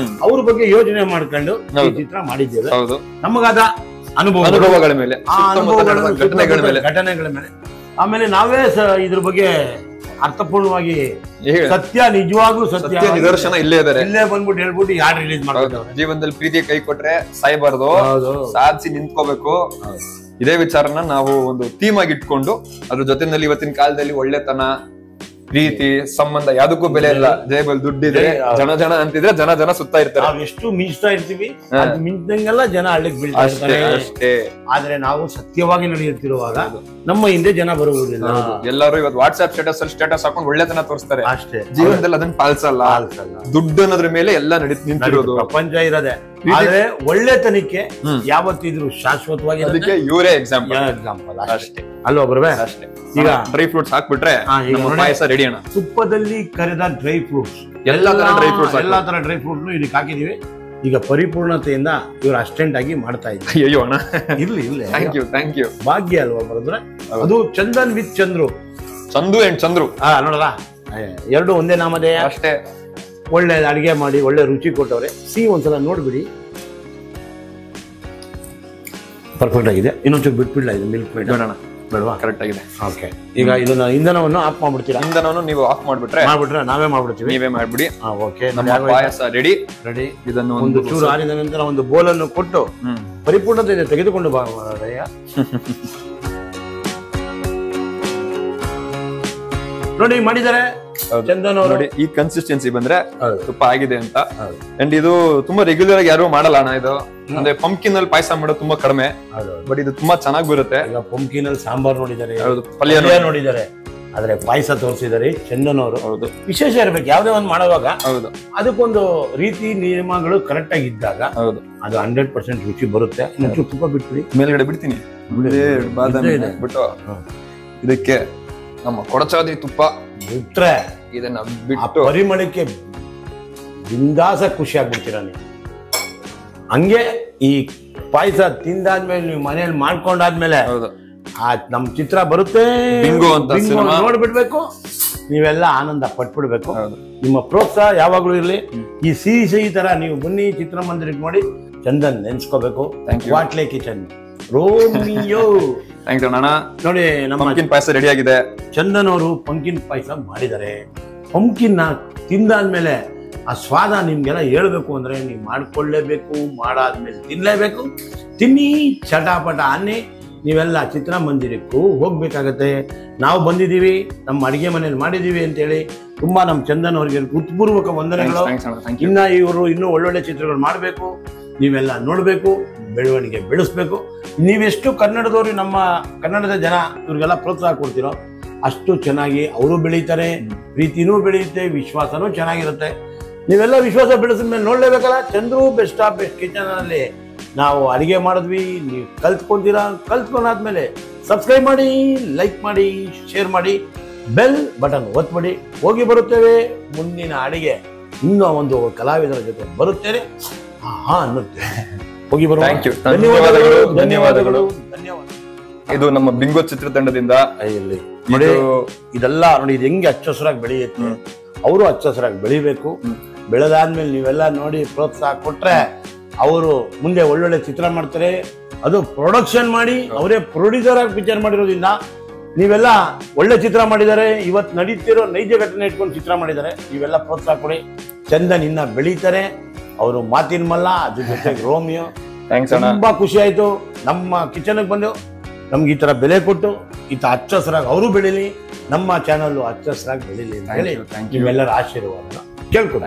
Speaker 1: ಅವ್ರ ಬಗ್ಗೆ ಯೋಚನೆ ಮಾಡ್ಕೊಂಡು ಚಿತ್ರ ಮಾಡಿದ್ದೇವೆ.
Speaker 2: ಹೌದು.
Speaker 1: ನಮಗಾದ
Speaker 2: ಅನುಭವಗಳ ಮೇಲೆ,
Speaker 1: ಘಟನೆಗಳ ಮೇಲೆ. ಆಮೇಲೆ ನಾವೇ ಇದ್ರ ಬಗ್ಗೆ ಅರ್ಥಪೂರ್ಣವಾಗಿ
Speaker 2: ಹೇಳಿ.
Speaker 1: ಸತ್ಯ ನಿಜವಾಗ್ಲೂ
Speaker 2: ಸತ್ಯ ನಿದರ್ಶನ ಇಲ್ಲೇ ಇದಾರೆ.
Speaker 1: ಇಲ್ಲೇ ಬಂದ್ಬಿಟ್ಟು ಹೇಳ್ಬಿಟ್ಟು ಯಾರು ರಿಲೀಸ್ ಮಾಡ್ತಾರೆ.
Speaker 2: ಜೀವನದಲ್ಲಿ ಪ್ರೀತಿ ಕೈ ಕೊಟ್ರೆ ಸಾಯ್ಬಾರ್ದು,
Speaker 1: ಹೌದು.
Speaker 2: ಸಾಧಿಸಿ ನಿಂತ್ಕೋಬೇಕು. ಇದೇ ವಿಚಾರನ ನಾವು ಒಂದು ಥೀಮ್ ಆಗಿ ಇಟ್ಕೊಂಡು ಅದ್ರ ಜೊತೆನಲ್ಲಿ ಇವತ್ತಿನ ಕಾಲದಲ್ಲಿ ಒಳ್ಳೆತನ, ಪ್ರೀತಿ, ಸಂಬಂಧ ಯಾವ್ದಕ್ಕೂ ಬೆಲೆ ಇಲ್ಲ. ಜೇಬಲ್ ದುಡ್ಡಿದೆ, ಜನ ಅಂತಿದ್ರೆ ಜನ ಸುತ್ತಾ ಇರ್ತಾರೆ.
Speaker 1: ನಾವ್ ಎಷ್ಟು ಮಿಂಚ್ತಾ ಇರ್ತೀವಿ, ಅದು ಮಿಂಚ್ದಂಗೆಲ್ಲ ಜನ ಹಳ್ಳಿಗೆ ಬೀಳ್ತಾ ಇರ್ತಾರೆ.
Speaker 2: ಅಷ್ಟೇ.
Speaker 1: ಆದ್ರೆ ನಾವು ಸತ್ಯವಾಗಿ ನಡೆಯುತ್ತಿರುವಾಗ ನಮ್ಮ ಹಿಂದೆ ಜನ ಬರುವುದಿಲ್ಲ.
Speaker 2: ಎಲ್ಲರೂ ಇವತ್ತು ವಾಟ್ಸ್ಆಪ್ ಸ್ಟೇಟಸ್ ಅಲ್ಲಿ ಸ್ಟೇಟಸ್ ಹಾಕೊಂಡು ಒಳ್ಳೆತನ ತೋರಿಸ್ತಾರೆ.
Speaker 1: ಅಷ್ಟೇ.
Speaker 2: ಜೀವನದಲ್ಲಿ ಅದನ್ನ ಪಾಲಿಸಲ್ಲ. ದುಡ್ಡು ಅನ್ನೋದ್ರ ಮೇಲೆ ಎಲ್ಲ ನಿಂತಿರೋದು
Speaker 1: ಪ್ರಪಂಚ ಇರೋದೆ. ಆದ್ರೆ ಒಳ್ಳೆತನಕ್ಕೆ ಯಾವತ್ತಿದ್ರು ಶಾಶ್ವತವಾಗಿ.
Speaker 2: ಅದಕ್ಕೆ ಇವರೇ ಎಕ್ಸಾಂಪಲ್
Speaker 1: ಅಷ್ಟೇ ಅಲ್ವಾ ಬರಬೇ?
Speaker 2: ಅಷ್ಟೇ. ಈಗ ಡ್ರೈ ಫ್ರೂಟ್ಸ್ ಹಾಕ್ಬಿಟ್ರೆ ಪಾಯಸ ರೆಡಿ ಅಣ್ಣ.
Speaker 1: ತುಪ್ಪದಲ್ಲಿ ಕರೆದ ಡ್ರೈ ಫ್ರೂಟ್ಸ್,
Speaker 2: ಎಲ್ಲಾ ತರ ಡ್ರೈ ಫ್ರೂಟ್ಸ್
Speaker 1: ಇದಕ್ಕೆ ಹಾಕಿದೀವಿ. ಈಗ ಪರಿಪೂರ್ಣತೆಯಿಂದ ಇವ್ರು ಅಸ್ಟೆಂಟ್ ಆಗಿ ಮಾಡ್ತಾ ಇದ್ದಾರೆ.
Speaker 2: ಅಯ್ಯೋ ಅಣ್ಣ,
Speaker 1: ಇರ್ಲಿ
Speaker 2: ಥ್ಯಾಂಕ್ ಯು.
Speaker 1: ಭಾಗ್ಯ ಅಲ್ವಾ ಬರೋದ್ರೆ? ಅದು ಚಂದನ್ ವಿತ್ ಚಂದ್ರು,
Speaker 2: ಚಂದು ಅಂಡ್ ಚಂದ್ರು.
Speaker 1: ನೋಡಲ್ಲ, ಎರಡು ಒಂದೇ ನಾಮಧೇಯ.
Speaker 2: ಅಷ್ಟೇ.
Speaker 1: ಒಳ್ಳೆ ಅಡಿಗೆ ಮಾಡಿ ಒಳ್ಳೆ ರುಚಿ ಕೊಟ್ಟವ್ರೆ. ಒಂದ್ಸಲ ನೋಡ್ಬಿಡಿ, ಪರ್ಫೆಕ್ಟ್ ಆಗಿದೆ. ಇನ್ನೊಂಚೂರು ಬಿಟ್ಬಿಡ್ಲ ಇದು ಮಿಲ್ಕ್ ಮೇಡ್ ಬೇಡವಾ? ಕರೆಕ್ಟ್ ಆಗಿದೆ. ಓಕೆ, ಈಗ ಇದನ್ನ ಇಂಧನವನ್ನು ಆಫ್ ಮಾಡ್ಬಿಡ್ತೀರಾ?
Speaker 2: ಇಂಧನವನ್ನು ನೀವು ಆಫ್ ಮಾಡ್ಬಿಟ್ರೆ
Speaker 1: ನಾವೇ ಮಾಡ್ಬಿಡ್ತೀವಿ.
Speaker 2: ನೀವೇ ಮಾಡ್ಬಿಡಿ.
Speaker 1: ಓಕೆ,
Speaker 2: ನಮ್ಮ ಪಾಯಸ ರೆಡಿ.
Speaker 1: ಇದನ್ನು ಒಂದು ಚೂರು ಆರಿದ ನಂತರ ಒಂದು ಬೋಲನ್ನು ಕೊಟ್ಟು ಪರಿಪೂರ್ಣತೆ ತೆಗೆದುಕೊಂಡು ಬಾ. ನೋಡಿ ಮಾಡಿದ್ದಾರೆ ಚಂದನ್ ಅವರು.
Speaker 2: ನೋಡಿ ಈ ಕನ್ಸಿಸ್ಟೆನ್ಸಿ ಬಂದ್ರೆ ತುಪ್ಪ ಆಗಿದೆ ಅಂತ. ಅಂಡ್ ಇದು ತುಂಬಾ ರೆಗ್ಯುಲರ್ ಆಗಿ ಯಾರು ಮಾಡಲ್ಲ ಅಣ್ಣ ಇದು. ಅಂದ್ರೆ ಪಂಪ್ಕಿನ್ ಅಲ್ಲಿ ಪಾಯಸ ಮಾಡೋದು ತುಂಬಾ ಕಡಿಮೆ, ಬಟ್ ಇದು ತುಂಬಾ ಚೆನ್ನಾಗಿ ಬರುತ್ತೆ.
Speaker 1: ಈಗ ಪಂಪ್ಕಿನ್ ಅಲ್ಲಿ ಸಾಂಬಾರ್ ನೋಡಿದ್ದಾರೆ,
Speaker 2: ಪಲ್ಯ
Speaker 1: ನೋಡಿದ್ದಾರೆ, ಆದ್ರೆ ಪಾಯಸ ತೋರಿಸಿದ್ದಾರೆ ಚಂದನ್ ಅವರು.
Speaker 2: ಹೌದು,
Speaker 1: ವಿಶೇಷ ಇರ್ಬೇಕು ಯಾವ್ದೇ ಒಂದು ಮಾಡುವಾಗ.
Speaker 2: ಹೌದು,
Speaker 1: ಅದಕ್ಕೊಂದು ರೀತಿ ನಿಯಮಗಳು ಕರೆಕ್ಟ್ ಆಗಿ ಇದ್ದಾಗ
Speaker 2: ಹೌದು
Speaker 1: ಅದು 100% ರುಚಿ ಬರುತ್ತೆ. ಇನ್ನೊಂದು ತುಪ್ಪ ಬಿಟ್ಬಿಡಿ,
Speaker 2: ಮೇಲ್ಗಡೆ ಬಿಡ್ತೀನಿ. ಬಾದಾಮಿ ಬಿಟ್ಟು ಇದಕ್ಕೆ ನಮ್ಮ ಕೊಡಚಾದಿ ತುಪ್ಪ
Speaker 1: ಬಿಟ್ರೆ
Speaker 2: ಇದನ್ನ ಬಿಟ್ಟು
Speaker 1: ಪರಿಮಳಕ್ಕೆ ಬಿಂದಾಸ ಖುಷಿ ಆಗ್ಬಿಡ್ತೀರ ನೀವು. ಹಂಗೆ ಈ ಪಾಯಸ ತಿಂದಾದ್ಮೇಲೆ ನೀವು ಮನೇಲಿ ಮಾಡ್ಕೊಂಡಾದ್ಮೇಲೆ ನಮ್ ಚಿತ್ರ ಬರುತ್ತೆ ನೋಡ್ಬಿಡ್ಬೇಕು, ನೀವೆಲ್ಲ ಆನಂದ ಪಟ್ಬಿಡ್ಬೇಕು. ನಿಮ್ಮ ಪ್ರೋತ್ಸಾಹ ಯಾವಾಗ್ಲೂ ಇರ್ಲಿ. ಈ ಸಿಹಿ ತರ ನೀವು ಬನ್ನಿ ಚಿತ್ರಮಂದಿರಕ್ಕೆ ನೋಡಿ, ಚಂದನ್ ನೆನ್ಸ್ಕೋಬೇಕು. ವಾಟ್ಲೆ ಕಿಚನ್ ರೋಮಿಯೋ. ನೋಡಿ ನಮ್ಮ
Speaker 2: ಪಾಯಸ ರೆಡಿ ಆಗಿದೆ.
Speaker 1: ಚಂದನ್ ಅವರು ಪಂಕಿನ್ ಪಾಯಸ ಮಾಡಿದ್ದಾರೆ. ಪಂಕಿನ್ ತಿಂದಾದ್ಮೇಲೆ ಆ ಸ್ವಾದ ನಿಮ್ಗೆಲ್ಲ ಹೇಳ್ಬೇಕು ಅಂದ್ರೆ ನೀವು ಮಾಡ್ಕೊಳ್ಳೇಬೇಕು. ಮಾಡಾದ್ಮೇಲೆ ತಿನ್ಲೇಬೇಕು. ತಿನ್ನಿ, ಚಟಾಪಟ ಅನ್ನಿ. ನೀವೆಲ್ಲ ಚಿತ್ರಮಂದಿರಕ್ಕೂ ಹೋಗ್ಬೇಕಾಗತ್ತೆ. ನಾವು ಬಂದಿದ್ದೀವಿ, ನಮ್ಮ ಅಡಿಗೆ ಮನೇಲಿ ಮಾಡಿದೀವಿ ಅಂತೇಳಿ ತುಂಬಾ ನಮ್ಮ ಚಂದನ್ ಅವರಿಗೆ ಹೃತ್ಪೂರ್ವಕ ವಂದನೆಗಳು. ಇವರು ಇನ್ನೂ ಒಳ್ಳೊಳ್ಳೆ ಚಿತ್ರಗಳು ಮಾಡಬೇಕು, ನೀವೆಲ್ಲ ನೋಡ್ಬೇಕು, ಬೆಳವಣಿಗೆ ಬೆಳೆಸ್ಬೇಕು. ನೀವೆಷ್ಟು ಕನ್ನಡದವ್ರು, ನಮ್ಮ ಕನ್ನಡದ ಜನ ಇವ್ರಿಗೆಲ್ಲ ಪ್ರೋತ್ಸಾಹ ಕೊಡ್ತೀರೋ ಅಷ್ಟು ಚೆನ್ನಾಗಿ ಅವರು ಬೆಳೀತಾರೆ, ಪ್ರೀತಿನೂ ಬೆಳೆಯುತ್ತೆ, ವಿಶ್ವಾಸನೂ ಚೆನ್ನಾಗಿರುತ್ತೆ. ನೀವೆಲ್ಲ ವಿಶ್ವಾಸ ಬೆಳೆಸಿದ ಮೇಲೆ ನೋಡ್ಲೇಬೇಕಲ್ಲ. Chandru best of best kitchen ಅಲ್ಲಿ ನಾವು ಅಡಿಗೆ ಮಾಡಿದ್ವಿ, ನೀವು ಕಲ್ತ್ಕೊಂತೀರಾ. ಕಲ್ತ್ಕೊಂಡಾದ್ಮೇಲೆ ಸಬ್ಸ್ಕ್ರೈಬ್ ಮಾಡಿ, ಲೈಕ್ ಮಾಡಿ, ಶೇರ್ ಮಾಡಿ, ಬೆಲ್ ಬಟನ್ ಒತ್ಬಿಡಿ. ಹೋಗಿ ಬರುತ್ತೇವೆ ಮುಂದಿನ ಅಡಿಗೆ ಇನ್ನೂ ಒಂದು ಕಲಾವಿದರ ಜೊತೆ ಬರುತ್ತೇನೆ ಅನ್ನುತ್ತೆ. ಹೋಗಿ ಬರುವ. ಧನ್ಯವಾದಗಳು.
Speaker 2: ಇದು ನಮ್ಮ ಬಿಂಗೋ ಚಿತ್ರತಂಡದಿಂದ
Speaker 1: ನೋಡಿ ಇದೆಲ್ಲ ನೋಡಿ, ಇದು ಹೆಂಗೆ ಹಚ್ಚ ಹಸಿರಾಗಿ ಬೆಳೆಯುತ್ತೆ. ಅವರು ಹಚ್ಚ ಹಸಿರಾಗಿ ಬೆಳಿಬೇಕು. ಬೆಳೆದಾದ್ಮೇಲೆ ನೀವೆಲ್ಲ ನೋಡಿ ಪ್ರೋತ್ಸಾಹ ಕೊಟ್ರೆ ಅವರು ಮುಂದೆ ಒಳ್ಳೊಳ್ಳೆ ಚಿತ್ರ ಮಾಡ್ತಾರೆ. ಅದು ಪ್ರೊಡಕ್ಷನ್ ಮಾಡಿ ಅವರೇ ಪ್ರೊಡ್ಯೂಸರ್ ಆಗಿ ಪಿಕ್ಚರ್ ಮಾಡಿರೋದ್ರಿಂದ ನೀವೆಲ್ಲ ಒಳ್ಳೆ ಚಿತ್ರ ಮಾಡಿದ್ದಾರೆ. ಇವತ್ತು ನಡೀತಿರೋ ನೈಜ ಘಟನೆ ಇಟ್ಕೊಂಡು ಚಿತ್ರ ಮಾಡಿದ್ದಾರೆ. ನೀವೆಲ್ಲ ಪ್ರೋತ್ಸಾಹ ಕೊಡಿ. ಚಂದನ್ ಇನ್ನ ಬೆಳೀತಾರೆ. ಅವರು ಮಾತಿನ ಮಲ್ಲ, ಅದ್ರ ಜೊತೆಗೆ ರೋಮಿಯೋ. ತುಂಬಾ ಖುಷಿ ಆಯ್ತು. ನಮ್ಮ ಕಿಚನ್ಗೆ ಬಂದು ನಮ್ಗೆ ಈ ತರ ಬೆಲೆ ಕೊಟ್ಟು ಈತ ಹಚ್ಚ ಹಸಿರಾಗಿ ಅವರು ಬೆಳೀಲಿ, ನಮ್ಮ ಚಾನಲ್ ಹಚ್ಚ ಹಸಿರಾಗಿ ಬೆಳೀಲಿ ಅಂತ ಹೇಳಿ ನಿಮ್ಮೆಲ್ಲರ ಆಶೀರ್ವಾದ ಕೇಳ್ಕೊ.